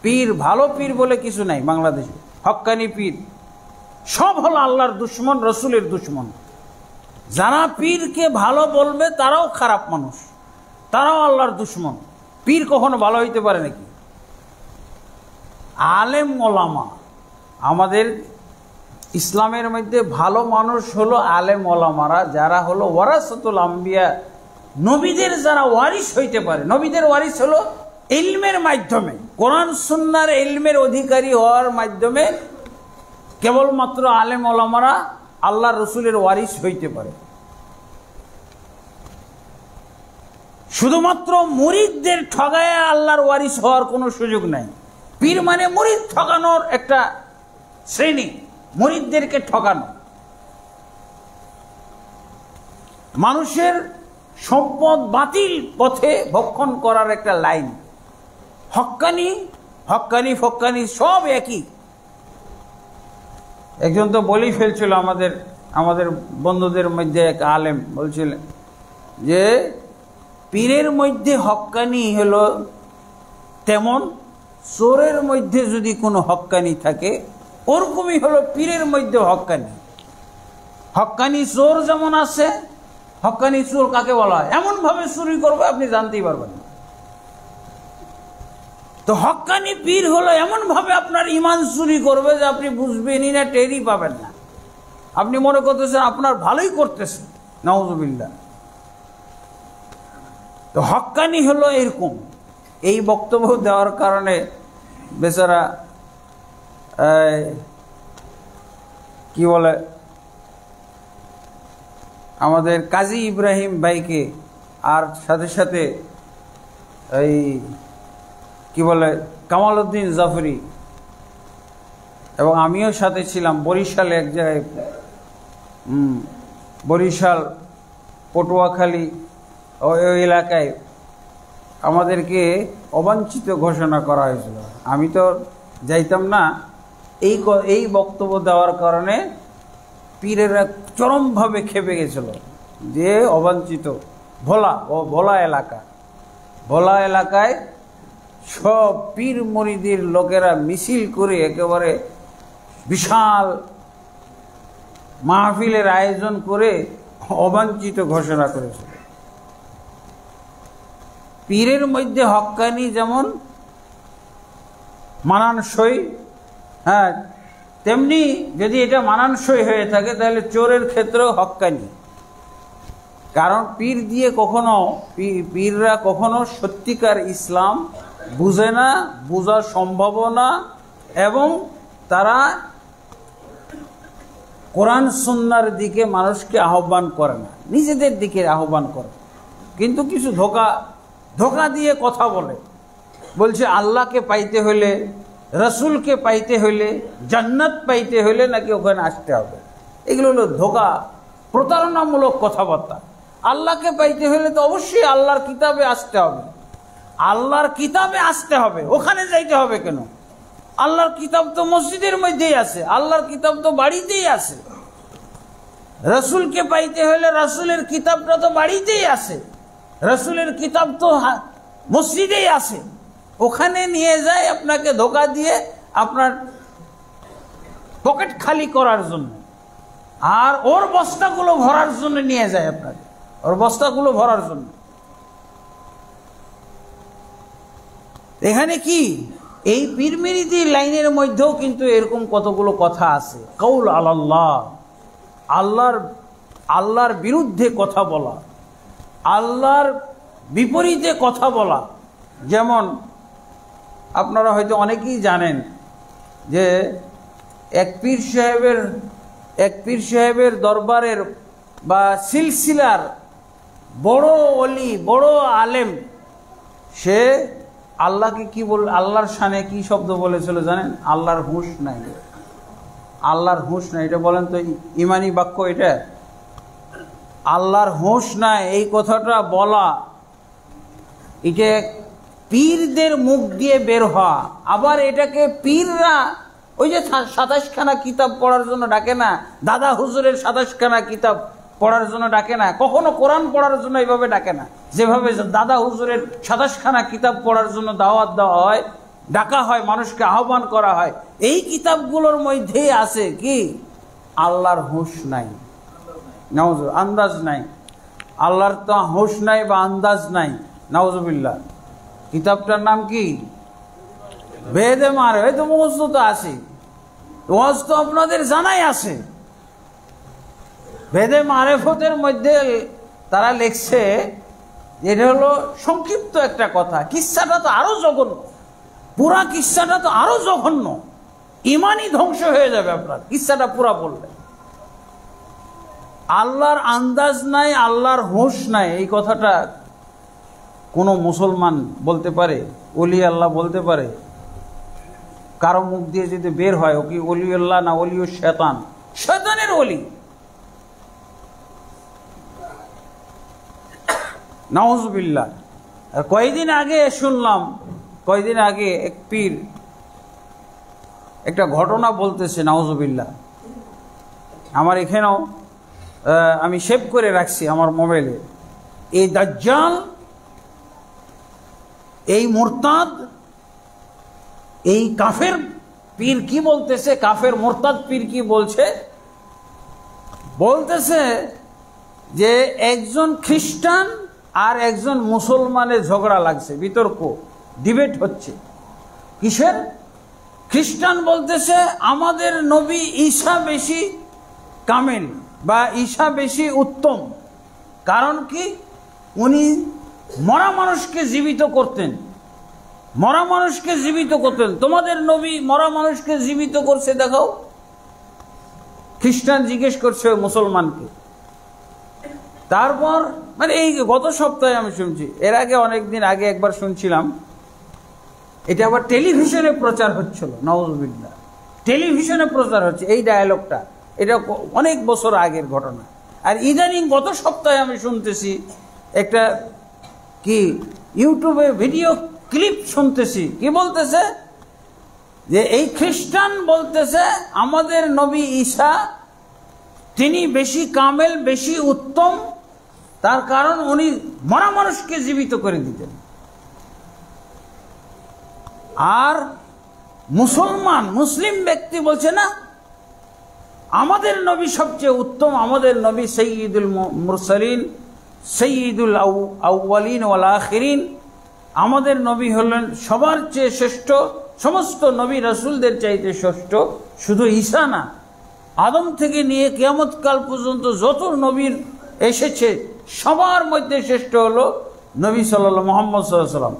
পীর, ভালো পীর বলে কিছু নাই বাংলাদেশে, হক্কানি পীর সব হলো আল্লাহর দুশ্মন, রসুলের দুশ্মন। যারা পীরকে ভালো বলবে তারাও খারাপ মানুষ, তারাও আল্লাহর দুশমন। পীর কখনো ভালো হইতে পারে নাকি? আলেম ওলামা, আমাদের ইসলামের মধ্যে ভালো মানুষ হলো আলেম ওলামারা, যারা হলো ওয়ারাসাতুল আম্বিয়া, নবীদের যারা ওয়ারিস হইতে পারে। নবীদের ওয়ারিস হলো ইলমের মাধ্যমে, কোরআন সুন্নাহর ইলমের অধিকারী হওয়ার মাধ্যমে কেবলমাত্র আলেম ওলামারা আল্লাহ রসুলের ওয়ারিস হইতে পারে। শুধুমাত্র মুরিদদের ঠগায় আল্লাহর ওয়ারিস হওয়ার কোনো সুযোগ নাই। পীর মানে মুরিদ ঠকানোর একটা শ্রেণী, মুরিদদেরকে ঠকানো। মানুষের সম্পদ বাতিল পথে ভক্ষণ করার একটা লাইন। হক্কানি হক্কানি ফক্কানি সব একই। একজন তো বলেই ফেলছিল, আমাদের বন্ধুদের মধ্যে এক আলেম বলছিলেন যে পীরের মধ্যে হক্কানি হলো তেমন, চোরের মধ্যে যদি কোনো হক্কানি থাকে ওরকমই হলো পীরের মধ্যে হক্কানি। হক্কানি চোর যেমন আছে, হক্কানি চোর কাকে বলা হয়? এমন ভাবে চুরি করবে আপনি জানতেই পারবেন না। তো হক্কানি পীর হলো এমন ভাবে আপনার ইমান চুরি করবে যে আপনি বুঝবেনই না, টেরই পাবেন না। আপনি মনে করতেছেন আপনার ভালোই করতেছেন, নাউজুবিল্লাহ। তো হক্কানি হলো এরকম। এই বক্তব্য দেওয়ার কারণে বেচারা কি বলে আমাদের কাজী ইব্রাহিম ভাইকে, আর সাথে সাথে এই কি বলে কামাল উদ্দিন জাফরি, এবং আমিও সাথে ছিলাম বরিশালে এক জায়গায়, বরিশাল পটুয়াখালী ওই এলাকায় আমাদেরকে অবাঞ্ছিত ঘোষণা করা হয়েছিল। আমি তো যাইতাম না। এই বক্তব্য দেওয়ার কারণে পীরেরা চরমভাবে খেপে গেছিল যে অবাঞ্ছিত। ভোলা এলাকায় সব পীর মুরিদের লোকেরা মিছিল করে একেবারে বিশাল মাহফিলের আয়োজন করে অবাঞ্ছিত ঘোষণা করেছিল। পীরের মধ্যে হক্কানি যেমন মানানসই, হ্যাঁ তেমনি যদি এটা মানানসই হয়ে থাকে তাহলে চোরের ক্ষেত্রেও হক্কানি। কারণ পীররা কখনো সত্যিকার ইসলাম বুঝে না, বোঝার সম্ভাবনা, এবং তারা কোরআন সুন্নাহর দিকে মানুষকে আহ্বান করে না, নিজেদের দিকে আহ্বান করে। কিন্তু কিছু ধোঁকা দিয়ে কথা বলছে আল্লাহকে পাইতে হলে, রসুলকে পাইতে হলে, জান্নাত পাইতে হলে নাকি ওখানে আসতে হবে। এগুলো হলো ধোঁকা, প্রতারণামূলক কথাবার্তা। আল্লাহকে পাইতে হলে তো অবশ্যই আল্লাহর কিতাবে আসতে হবে, আল্লাহর কিতাবে আসতে হবে, ওখানে যাইতে হবে কেন? আল্লাহর কিতাব তো মসজিদের মধ্যেই আছে, আল্লাহর কিতাব তো বাড়িতেই আছে। রসুলকে পাইতে হলে রসুলের কিতাবটা তো বাড়িতেই আছে, রসুলের কিতাব তো মসজিদেই আছে। ওখানে নিয়ে যায় আপনাকে ধোঁকা দিয়ে আপনার পকেট খালি করার জন্য, আর ওর বস্তাগুলো ভরার জন্য নিয়ে যায় আপনাকে, ওর বস্তাগুলো ভরার জন্য। এখানে কি এই পীরমিরিদি লাইনের মধ্যেও কিন্তু এরকম কতগুলো কথা আছে। কাউল আলাল্লাহ, আল্লাহর বিরুদ্ধে কথা বলা, আল্লাহর বিপরীতে কথা বলা। যেমন আপনারা হয়তো অনেকেই জানেন যে এক পীর সাহেবের দরবারের বা সিলসিলার বড় ওলি, বড় আলেম, সে আল্লাহকে কি আল্লাহর শানে কি শব্দ বলেছিল জানেন? আল্লাহর হুঁশ নাই, আল্লাহর হুঁশ নাই। এটা বলেন তো ইমানি বাক্য এটা? আল্লাহর হুঁশ নাই, এই কথাটা বলা এটা পীরদের মুখ দিয়ে বের হওয়া। আবার এটাকে পীররা ওই যে 27খানা কিতাব পড়ার জন্য ডাকে না, দাদা হুজুরের 27খানা কিতাব পড়ার জন্য ডাকে না, কখনো কোরআন পড়ার জন্য এইভাবে ডাকে না। যেভাবে দাদা হুজুরের 27খানা কিতাব পড়ার জন্য দাওয়াত দেওয়া হয়, ডাকা হয়, মানুষকে আহ্বান করা হয়, এই কিতাবগুলোর মধ্যেই আছে কি? আল্লাহর হুঁশ নাই, আন্দাজ নাই। আল্লাহর তো হুঁশ নাই বা আন্দাজ নাই, নাউজুবিল্লাহ। কিতাবটার নাম কি? বেদে মারে। এই তো মুখস্থ তো আছে, ওয়াজ তো আপনাদের জানাই আছে। বেদে মারেফতের মধ্যে তারা লিখছে, এটা হলো সংক্ষিপ্ত একটা কথা, কিচ্ছাটা তো আরো জঘন্য, পুরা কিচ্ছাটা তো আরো জঘন্য, ইমানই ধ্বংস হয়ে যাবে আপনার কিচ্ছাটা পুরা বললে। আল্লাহর আন্দাজ নাই, আল্লাহর হুঁশ নাই, এই কথাটা কোনো মুসলমান বলতে পারে? ওলি আল্লাহ বলতে পারে? কারো মুখ দিয়ে যদি বের হয়, ও কি ওলি আল্লাহ না ওলি শয়তান? শয়তানের ওলি। নাউজুবিল্লাহ। আর কয়েকদিন আগে শুনলাম, কয়েকদিন আগে এক পীর একটা ঘটনা বলতেছে, নাউজুবিল্লাহ। আমার এখানেও আমি সেভ করে রাখছি আমার মোবাইলে। এই দাজ্জাল, এই মুরতাদ, এই কাফের পীর কি বলতেছে, কাফের মুরতাদ পীর কি বলছে? বলতেছে যে একজন খ্রিস্টান আর একজন মুসলমানের ঝগড়া লাগছে, বিতর্ক, ডিবেট হচ্ছে। কিসের? খ্রিস্টান বলতেছে আমাদের নবী ঈসা বেশি কামেল বা ঈসা বেশি উত্তম, কারণ কি উনি মরা মানুষকে জীবিত করতেন, মরা মানুষকে জীবিত করতেন। তোমাদের নবী মরা মানুষকে জীবিত করছে দেখাও। খ্রিস্টান জিজ্ঞেস করছে মুসলমানকে। তারপর মানে এই গত সপ্তাহে আমি শুনছি, এর আগে অনেকদিন আগে একবার শুনছিলাম, এটা আবার টেলিভিশনে প্রচার হচ্ছিল। নাউজুবিল্লাহ, টেলিভিশনে প্রচার হচ্ছে এই ডায়ালগটা। এটা অনেক বছর আগের ঘটনা। আর ইদানিং গত সপ্তাহে আমি শুনতেছি একটা কি ইউটিউবে ভিডিও ক্লিপ শুনতেছি, কি বলতেছে যে এই খ্রিস্টান বলতেছে আমাদের নবী ঈসা তিনি বেশি কামেল, বেশি উত্তম, তার কারণ উনি মরা মানুষকে জীবিত করে দিতেন। আর মুসলমান, মুসলিম ব্যক্তি বলছে না আমাদের নবী সবচেয়ে উত্তম, আমাদের নবী সাইয়্যিদুল মুরসালিন, সাইয়্যিদুল আউওয়ালিন ওয়াল আখিরিন, আমাদের নবী হলেন সবার চেয়ে শ্রেষ্ঠ, সমস্ত নবী রাসূলদের চাইতে শ্রেষ্ঠ। শুধু ঈসা না, আদম থেকে নিয়ে কিয়ামত কাল পর্যন্ত যত নবীর এসেছে সবার মধ্যে শ্রেষ্ঠ হলো নবী সাল্লাল্লাহু মুহাম্মদ সাল্লাল্লাহু আলাইহি ওয়াসাল্লাম।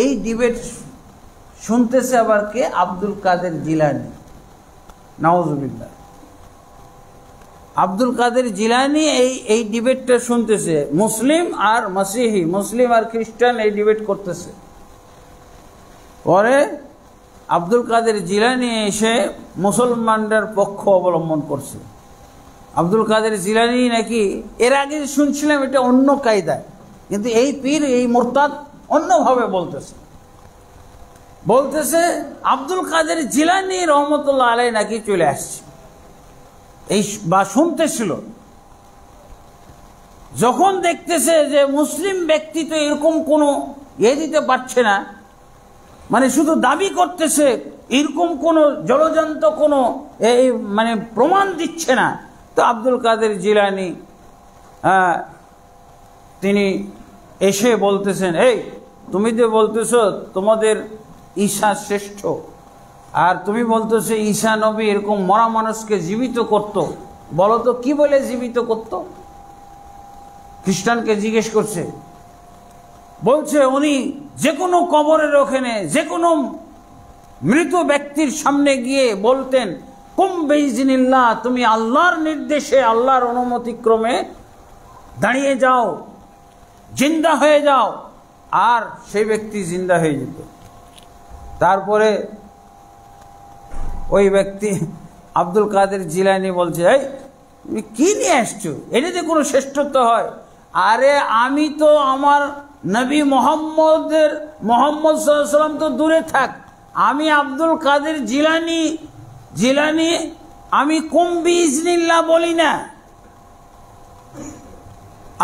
এই ডিবেট শুনতেছে আবার কে? আব্দুল কাদের জিলানী। নাউজুবিল্লাহ। আব্দুল কাদের জিলানী এই ডিবেটটা শুনতেছে। মুসলিম আর মসিহি, মুসলিম আর খ্রিস্টান এই ডিবেট করতেছে। পরে আব্দুল কাদের জিলানী এসে মুসলমানদের পক্ষ অবলম্বন করছে। আব্দুল কাদের জিলানী নাকি এর আগে শুনছিলাম এটা অন্য কায়দায়, কিন্তু এই পীর, এই মুরতাদ অন্যভাবে বলতেছে। বলতেছে আব্দুল কাদের জিলানী রহমতুল্লাহ আলাইহি নাকি চলে আসছে, এই বা শুনতেছিল। যখন দেখতেছে যে মুসলিম ব্যক্তি তো এরকম কোনো দিতে পারছে না, মানে শুধু দাবি করতেছে, এরকম কোনো জলজান্ত কোনো মানে প্রমাণ দিচ্ছে না, তো আব্দুল কাদের জিলানী তিনি এসে বলতেছেন, এই তুমি তো বলতেছো তোমাদের ঈসা শ্রেষ্ঠ, আর তুমি বলতেছো ঈসা নবী এরকম মরা মানুষকে জীবিত করত, বলো তো কি বলে জীবিত করত? খ্রিস্টানকে জিজ্ঞেস করছে। বলছে উনি যে কোনো কবরের ওখানে যে কোনো মৃত ব্যক্তির সামনে গিয়ে বলতেন, কুম বিইজনিল্লাহ, তুমি আল্লাহর নির্দেশে, আল্লাহর অনুমতিক্রমে দাঁড়িয়ে যাও, জিন্দা হয়ে যাও, আর সেই ব্যক্তি জিন্দা হয়ে যেত। তারপরে ওই ব্যক্তি আব্দুল কাদের জিলানী বলছে, এই তুমি কি নিয়ে আসছো, এটাতে কোনো শ্রেষ্ঠত্ব হয়? আরে আমি তো আমার নবী মোহাম্মদ সাল্লাল্লাহু আলাইহি ওয়াসাল্লাম তো দূরে থাক, আমি আব্দুল কাদের জিলানী আমি কুম বিইজনিল্লাহ বলি না,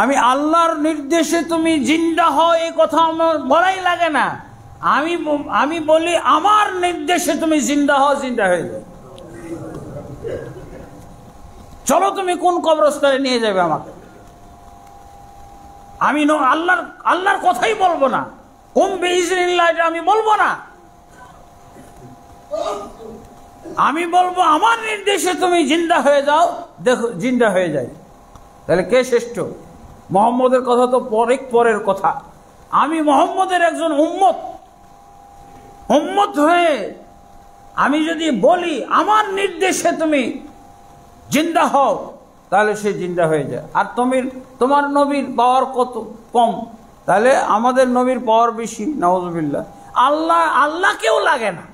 আমি আল্লাহর নির্দেশে তুমি জিন্দা হও এই কথা আমার বলাই লাগে না, আমি বলি আমার নির্দেশে তুমি জিন্দা হও, জিন্দা হয়ে যাও। চলো তুমি কোন কবরস্থানে নিয়ে যাবে আমাকে। আমি আল্লাহর কথাই বলবো না, কুম বিইজনিল্লাহ এটা আমি বলবো না। আমি বলবো আমার নির্দেশে তুমি জিন্দা হয়ে যাও, দেখো জিন্দা হয়ে যায়। তাহলে কে শ্রেষ্ঠ? মুহাম্মদের কথা তো পরের কথা। আমি মুহাম্মদের একজন উম্মত হয়ে আমি যদি বলি আমার নির্দেশে তুমি জিন্দা হও, তাহলে সে জিন্দা হয়ে যায়। আর তোমার নবীর পাওয়ার কত কম, তাহলে আমাদের নবীর পাওয়ার বেশি। নাউজুবিল্লাহ। আল্লাহকেও লাগে না,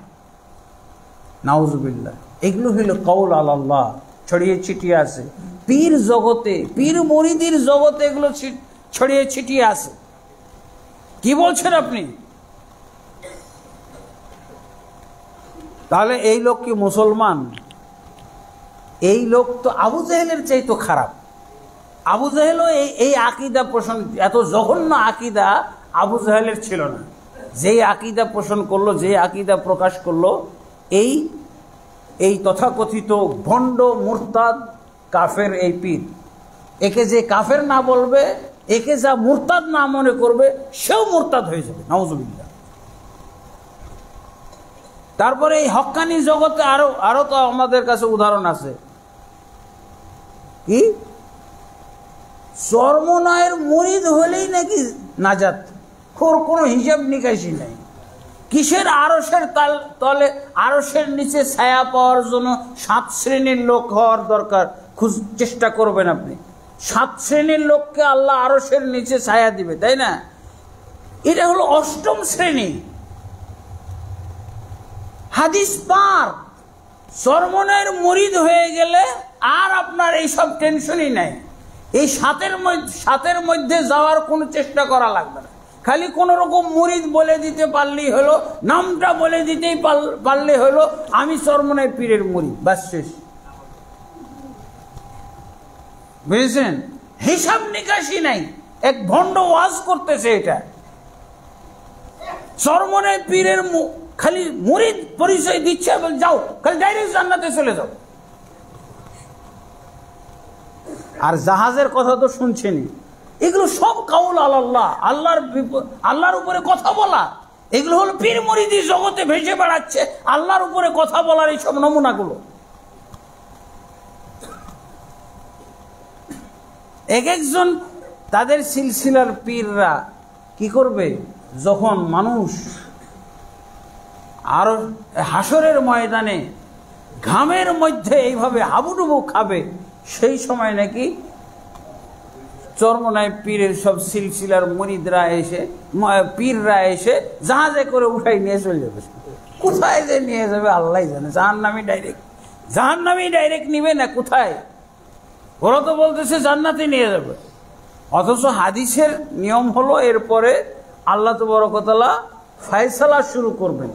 নাউজুবিল্লাহ। এগুলো হইল কওল আলাল্লাহ, ছড়িয়ে ছিটিয়ে আছে পীর জগতে, পীর মুরিদির জগতে এগুলো ছড়িয়ে ছিটিয়ে আছে। কি বলছেন আপনি? তাহলে এই লোক কি মুসলমান? এই লোক তো আবু জাহেলের চাইতো খারাপ। আবু জাহেলও এই আকীদা পোষণ, এত জঘন্য আকীদা আবু জাহেলের ছিল না। যেই আকীদা পোষণ করলো, যে আকীদা প্রকাশ করলো, এই তথাকথিত ভণ্ড মুরতাদ কাফের এই পীর, একে যে কাফের না বলবে, একে যা মুরতাদ না মনে করবে, সেও মুরতাদ হয়ে যাবে। নাউজুবিল্লাহ। তারপরে এই হক্কানি জগতে আরো তো আমাদের কাছে উদাহরণ আছে। কি চরমনায়ের মুরিদ হলেই নাকি নাজাত, ওর কোনো হিসাব নিকাশি নাই। কিসের আরশের তলে, আরশের নিচে ছায়া পাওয়ার জন্য 7 শ্রেণীর লোক হওয়ার দরকার, চেষ্টা করবেন আপনি। 7 শ্রেণীর লোককে আল্লাহ আরশের নিচে ছায়া দিবে, তাই না? এটা হলো 8ম শ্রেণী। হাদিস পার। চরমনায়ের মুরিদ হয়ে গেলে আর আপনার এইসব টেনশনই নাই। এই 7-এর মধ্যে যাওয়ার কোনো চেষ্টা করা লাগবে না। খালি কোন রকম মুরিদ বলে দিতে পারলেই হলো, নামটা বলে দিতেই পারলে হলো, আমি চরমনায় পীরের মুরিদ, বাস শেষ। বুঝেছেন? হিসাব নিকাশি নাই। এক ভণ্ড ওয়াজ করতেছে এটা। চরমনায় পীরের খালি মুরিদ পরিচয় দিচ্ছে, যাও খালি ডাইরেক্ট জান্নাতে চলে যাও। আর জাহাজের কথা তো শুনছেনি। এগুলো সব কাউল আল্লাহ, আল্লাহর উপরে কথা বলা। এগুলো হলো পীর মুরিদি জগতে ভেসে বেড়াচ্ছে আল্লাহর উপরে কথা বলার এইসব নমুনাগুলো। একজন তাদের সিলসিলার পীররা কি করবে, যখন মানুষ আর হাসরের ময়দানে ঘামের মধ্যে এইভাবে হাবুডুবু খাবে, সেই সময় নাকি চরমনায় পীরের সব সিলসিলার মুরিদরা এসে, পীররা এসে জাহাজে করে উঠাই নিয়ে চলে যাবে। কোথায় যে নিয়ে যাবে আল্লাহ জানে। জাহান্নামী ডাইরেক্ট নিবে না, কোথায়? ওরা তো বলতেছে জান্নাতে নিয়ে যাবে। অথচ হাদিসের নিয়ম হলো এরপরে আল্লাহ তাবারক ওয়া তাআলা ফয়সালা শুরু করবেন।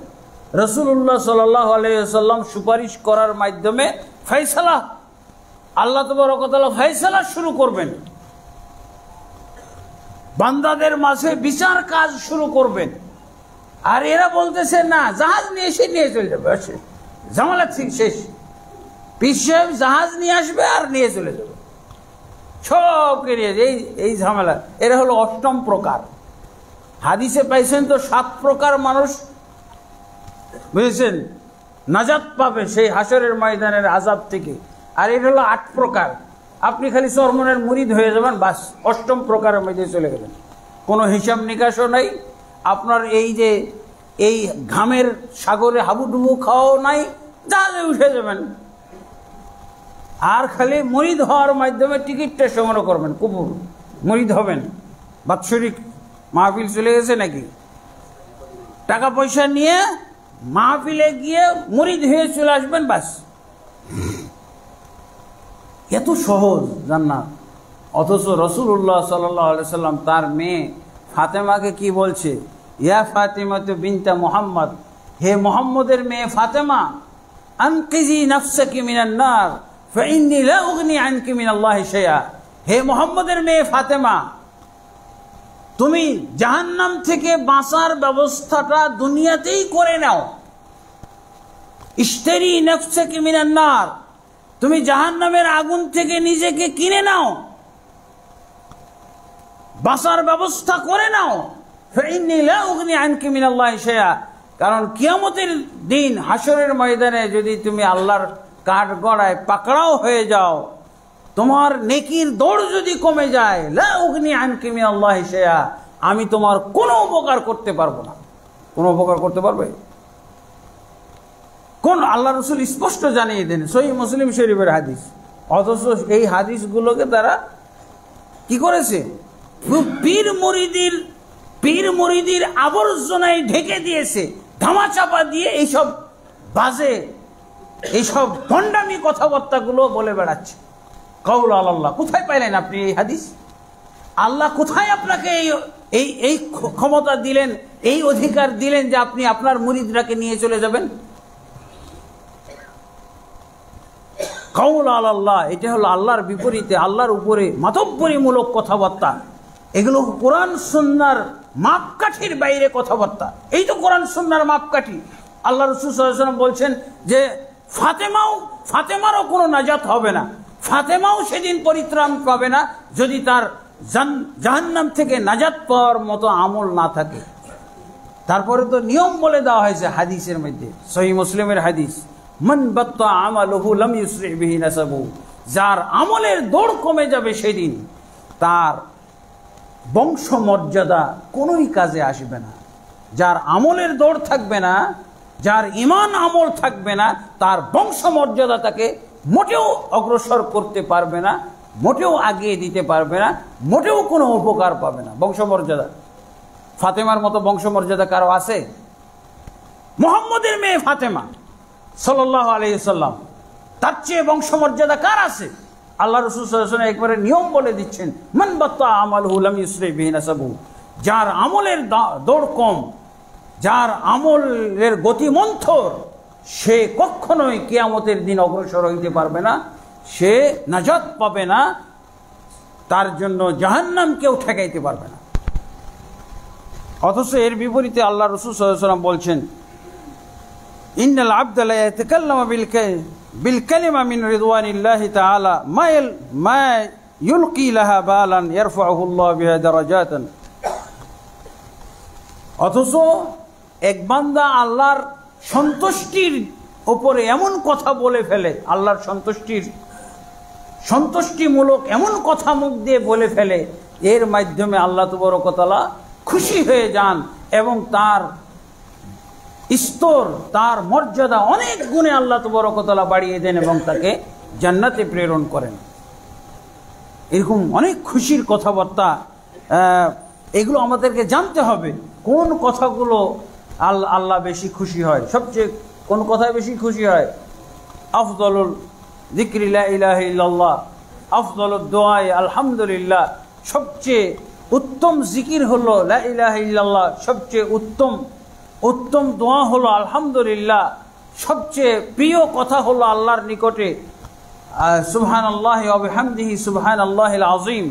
রাসূলুল্লাহ সাল্লাল্লাহু আলাইহি ওয়াসাল্লাম সুপারিশ করার মাধ্যমে ফয়সালা, আল্লাহ তাবারক ওয়া তাআলা ফয়সালা শুরু করবেন। বান্দাদের মাঝে বিচার কাজ শুরু করবেন। আর এরা বলতেছে না, জাহাজ নিয়ে এসে নিয়ে চলে যাবে, ঝামেলা ঠিক শেষ। পীর সাহেব জাহাজ নিয়ে আসবে আর নিয়ে চলে যাবে, সবকে নিয়ে। এই ঝামেলা। এরা হলো 8ম প্রকার। হাদিসে পাইছেন তো 7 প্রকার মানুষ, বুঝেছেন, নাজাত পাবে সেই হাসরের ময়দানের আযাব থেকে। আর এটা হলো 8 প্রকার। আপনি খালি চরমনের মুরিদ হয়ে যাবেন, বাস 8ম প্রকারের মধ্যে চলে গেলেন। কোনো হিসাব নিকাশও নাই আপনার। এই ঘামের সাগরে হাবুডুবু খাওয়াও নাই, জাহাজে উঠে যাবেন। আর খালি মুরিদ হওয়ার মাধ্যমে টিকিটটা সংগ্রহ করবেন, কুপুর মুরিদ হবেন। বাৎসরিক মাহফিল চলে গেছে নাকি, টাকা পয়সা নিয়ে মাহফিলে গিয়ে মুরিদ হয়ে চলে আসবেন, বাস। এত সহজ জান্নাত। অথচ রাসূলুল্লাহ সাল্লাল্লাহু আলাইহি সাল্লাম তার মেয়ে ফাতেমাকে কি বলছে, ইয়া ফাতিমাতু বিনতা মুহাম্মদ, হে মুহাম্মদের মেয়ে ফাতেমা, আনকিজি নাফসাকি মিনান নার ফাইন্নী লা উগনি আনকি মিনাল্লাহি শাইআ। হে মুহাম্মদের মেয়ে ফাতেমা, তুমি জাহান্নাম থেকে বাঁচার ব্যবস্থাটা দুনিয়াতেই করে নাও। ইশতারি নাফসাকি মিনান নার, তুমি জাহান্নামের আগুন থেকে নিজেকে কিনে নাও। বাঁচার ব্যবস্থা করে নাও। ফাইন্নী লা উগনি আনকি মিনাল্লাহি শাইআ, কারণ কিয়ামতের দিন হাসরের ময়দানে যদি তুমি আল্লাহর কাঠগড়ায় পাকড়াও হয়ে যাও, তোমার নেকির দৌড় যদি কমে যায়, লা উগনি আনকি মিনাল্লাহি শাইআ, আমি তোমার কোনো উপকার করতে পারবো না। কোনো উপকার করতে পারবে? কোন? আল্লাহ রসুল স্পষ্ট জানিয়ে দেন, সহিহ মুসলিম শরীফের হাদিস। অথচ এই হাদিসগুলোকে তারা কি করেছে? পীর মুরিদির আবর্জনায় ঢেকে দিয়েছে, ধামাচাপা দিয়ে এইসব বাজে, এইসব ভণ্ডামি কথাবার্তাগুলো বলে বেড়াচ্ছে। কাউল আল্লাহ, কোথায় পাইলেন আপনি এই হাদিস? আল্লাহ কোথায় আপনাকে এই ক্ষমতা দিলেন, এই অধিকার দিলেন যে আপনি আপনার মুরিদরাকে নিয়ে চলে যাবেন? কাউল আল্লাহ, এটা হলো আল্লাহর বিপরীতে, আল্লাহর উপরে মাতব্বরিমূলক কথাবার্তা। এগুলো কোরআন সুন্নাহর মাপকাঠির বাইরে কথাবার্তা। এই তো কোরআন সুন্নাহর মাপকাঠি। আল্লাহ রাসূল সাল্লাল্লাহু আলাইহি ওয়াসাল্লাম বলছেন যে ফাতেমারও কোনো নাজাত হবে না, ফাতেমাও সেদিন পরিত্রাণ পাবে না যদি তার জাহান্নাম থেকে নাজাত পাওয়ার মতো আমল না থাকে। তারপরে তো নিয়ম বলে দেওয়া হয়েছে হাদিসের মধ্যে, সহিহ মুসলিমের হাদিস, মান বাত্তা আমালুহু লাম ইউসরি বিহি নাসাবুহু, যার আমলের দৌড় কমে যাবে সেদিন তার বংশমর্যাদা কোনোই কাজে আসবে না। যার আমলের দৌড় থাকবে না, যার ঈমান আমল থাকবে না, তার বংশমর্যাদা তাকে মোটেও অগ্রসর করতে পারবে না, মোটেও আগিয়ে দিতে পারবে না, মোটেও কোনো উপকার পাবে না। বংশমর্যাদা, ফাতেমার মতো বংশমর্যাদা কারো আছে? মুহাম্মদের মেয়ে ফাতেমা সাল্লাল্লাহু আলাইহি ওয়াসাল্লাম, তার চেয়ে বংশমর্যাদা কার আছে? আল্লাহ রাসূল সাল্লাল্লাহু আলাইহি ওয়াসাল্লাম একবারে নিয়ম বলে দিচ্ছেন, মান বাত্তা আমালুহু লাম ইউসরি বিহি নাসাবুহু, যার আমলের দৌড় কম, যার আমলের গতি মন্থর, সে কখনোই কিয়ামতের দিন অগ্রসর হইতে পারবে না, সে নাজাত পাবে না, তার জন্য জাহান্নাম কেউ ঠেকাইতে পারবে না। অথচ এর বিপরীতে আল্লাহ রাসূল সাল্লাল্লাহু আলাইহি ওয়াসাল্লাম বলছেন, ইন্নাল আবদা লা ইয়াতাকাল্লামু বিল কালিমা মিন রিদওয়ানিল্লাহি তাআলা মা ইউলকি লাহা বালান ইয়ারফাউহু আল্লাহু বিহা দারাজাতান। অথচ এক বান্দা আল্লাহর সন্তুষ্টির উপরে এমন কথা বলে ফেলে, আল্লাহর সন্তুষ্টিমূলক এমন কথা মুখ দিয়ে বলে ফেলে, এর মাধ্যমে আল্লাহ তাবারক ওয়া তাআলা খুশি হয়ে যান এবং তার স্তর, তার মর্যাদা অনেক গুণে আল্লাহ তাবারক ওয়া তাআলা বাড়িয়ে দেন এবং তাকে জান্নাতে প্রেরণ করেন। এরকম অনেক খুশির কথাবার্তা, এগুলো আমাদেরকে জানতে হবে কোন কথাগুলো আল্লাহ বেশি খুশি হয়। সবচেয়ে কোন কথায় বেশি খুশি হয়? আফদলুল যিকরি লা ইলাহা ইল্লাল্লাহ, আফদলুদ দুআ আলহামদুলিল্লাহ, সবচেয়ে উত্তম জিকির হলো লা ইলাহা ইল্লাল্লাহ, সবচেয়ে উত্তম দোয়া হলো আলহামদুলিল্লাহ, সবচেয়ে প্রিয় কথা হলো আল্লাহর নিকটে সুবহানাল্লাহি ওয়া বিহামদিহি সুবহানাল্লাহিল আযীম,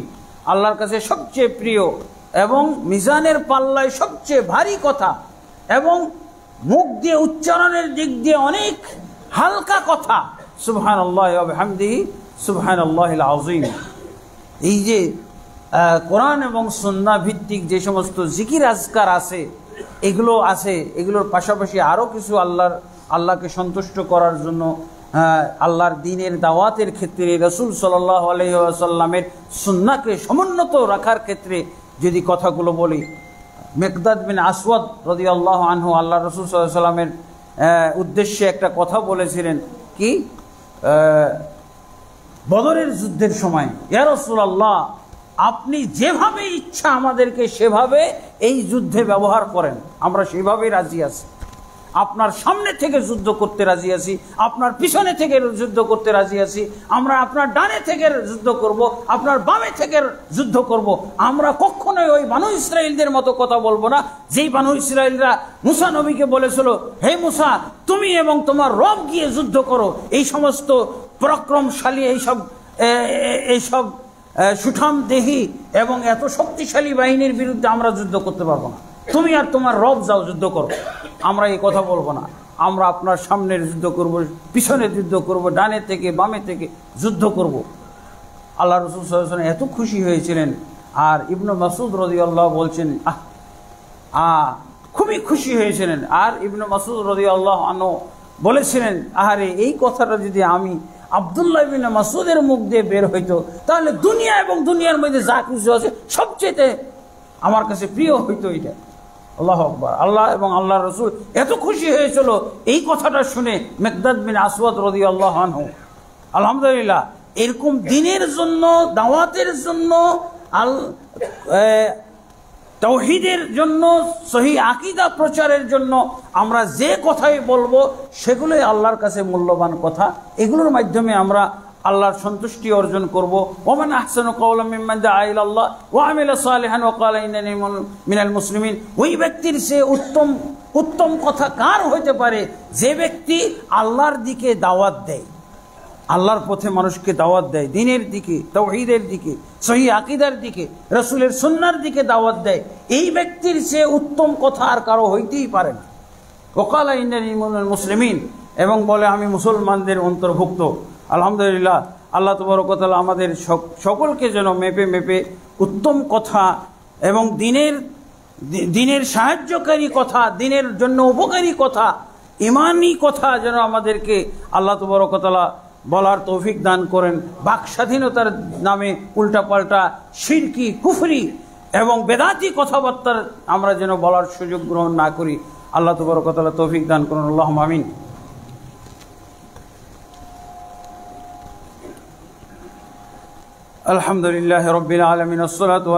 আল্লাহর কাছে সবচেয়ে প্রিয় এবং মিজানের পাল্লায় সবচেয়ে ভারী কথা এবং মুখ দিয়ে উচ্চারণের দিক দিয়ে অনেক হালকা কথা, সুবহানাল্লাহি ওয়া বিহামদিহি সুবহানাল্লাহিল আযীম। এই যে কোরআন এবং সুন্নাহ ভিত্তিক যে সমস্ত জিকির আজকার আছে, এগুলোর পাশাপাশি আরও কিছু আল্লাহকে সন্তুষ্ট করার জন্য আল্লাহর দ্বীনের দাওয়াতের ক্ষেত্রে রাসূল সাল্লাল্লাহু আলাইহি ওয়াসাল্লামের সুন্নাহকে সমুন্নত রাখার ক্ষেত্রে যদি কথাগুলো বলি, মিকদাদ বিন আসওয়াদ রাদিয়াল্লাহু আনহু আল্লাহ রাসূল সাল্লাল্লাহু আলাইহি ওয়াসাল্লামের উদ্দেশ্যে একটা কথা বলেছিলেন, কি বদরের যুদ্ধের সময়, ইয়া রাসূলুল্লাহ, আপনি যেভাবে ইচ্ছা আমাদেরকে সেভাবে এই যুদ্ধে ব্যবহার করেন, আমরা সেভাবেই রাজি আছি। আপনার সামনে থেকে যুদ্ধ করতে রাজি আছি, আপনার পিছনে থেকে যুদ্ধ করতে রাজি আছি, আমরা আপনার ডানে থেকে যুদ্ধ করব, আপনার বামে থেকে যুদ্ধ করব। আমরা কখনোই ওই বানু ইসরাইলদের মতো কথা বলবো না, যেই বানু ইসরাইলরা মুসা নবীকে বলেছিল, হে মুসা, তুমি এবং তোমার রব গিয়ে যুদ্ধ করো, এই সমস্ত পরাক্রমশালী এইসব সুঠাম দেহি এবং এত শক্তিশালী বাহিনীর বিরুদ্ধে আমরা যুদ্ধ করতে পারবো না, তুমি আর তোমার রব যাও যুদ্ধ করো। আমরা এই কথা বলবো না, আমরা আপনার সামনের যুদ্ধ করব, পিছনে যুদ্ধ করব, ডানে থেকে বামে থেকে যুদ্ধ করব। আল্লাহ রাসূল সাল্লাল্লাহু আলাইহি ওয়াসাল্লাম এত খুশি হয়েছিলেন আর ইবনু মাসউদ রাদিয়াল্লাহু বলছেন খুবই খুশি হয়েছিলেন। আর ইবনু মাসউদ রাদিয়াল্লাহু আনহু বলেছিলেন, আহারে এই কথাটা যদি আমি আব্দুল্লাহ ইবনে মাসউদের মুখ দিয়ে বের হইতো তাহলে দুনিয়া এবং দুনিয়ার মধ্যে যা কিছু আছে সবচেয়ে আমার কাছে প্রিয় হইতো এটা। আল্লাহু আকবার। আল্লাহ এবং আল্লাহর রাসূল এত খুশি হয়েছিল এই কথাটা শুনে মিকদাদ বিন আসওয়াদ রাদিয়াল্লাহু আনহু। আলহামদুলিল্লাহ, এরকম দ্বীনের জন্য, দাওয়াতের জন্য, তাওহীদের জন্য, সহিহ আকীদা প্রচারের জন্য আমরা যে কথাই বলবো সেগুলোই আল্লাহর কাছে মূল্যবান কথা। এগুলোর মাধ্যমে আমরা আল্লাহর সন্তুষ্টি অর্জন করব। ওমান আহসানু কাওলাম মিম্মান দাআ ইলাল্লাহ ওয়া আমিলা সালিহান ওয়া ক্বালা ইন্নানি মিনাল মুসলিমিন। ওই ব্যক্তির চেয়ে উত্তম কথা কার হইতে পারে যে ব্যক্তি আল্লাহর দিকে দাওয়াত দেয়, আল্লাহর পথে মানুষকে দাওয়াত দেয়, দ্বীনের দিকে, তাওহীদের দিকে, সহিহ আকীদার দিকে, রাসূলের সুন্নাহর দিকে দাওয়াত দেয়। এই ব্যক্তির চেয়ে উত্তম কথা আর কারো হইতেই পারে না। ওয়া ক্বালা ইন্নানি মিনাল মুসলিমিন, এবং বলে আমি মুসলমানদের অন্তর্ভুক্ত। আলহামদুলিল্লাহ, আল্লাহ তাবারক ওয়া তাআলা আমাদের সকলকে যেন মেপে মেপে উত্তম কথা এবং দ্বীনের সাহায্যকারী কথা, দ্বীনের জন্য উপকারী কথা, ঈমানি কথা যেন আমাদেরকে আল্লাহ তাবারক ওয়া তাআলা বলার তৌফিক দান করেন। বাক স্বাধীনতার নামে উল্টাপাল্টা শিরকি, কুফরি এবং বেদাতি কথাবার্তার আমরা যেন বলার সুযোগ গ্রহণ না করি। আল্লাহ তাবারক ওয়া তাআলা তৌফিক দান করুন। আল্লাহুম্মা আমিন। আলহামদুলিল্লাহি রাব্বিল আলামিন, আসসালাতু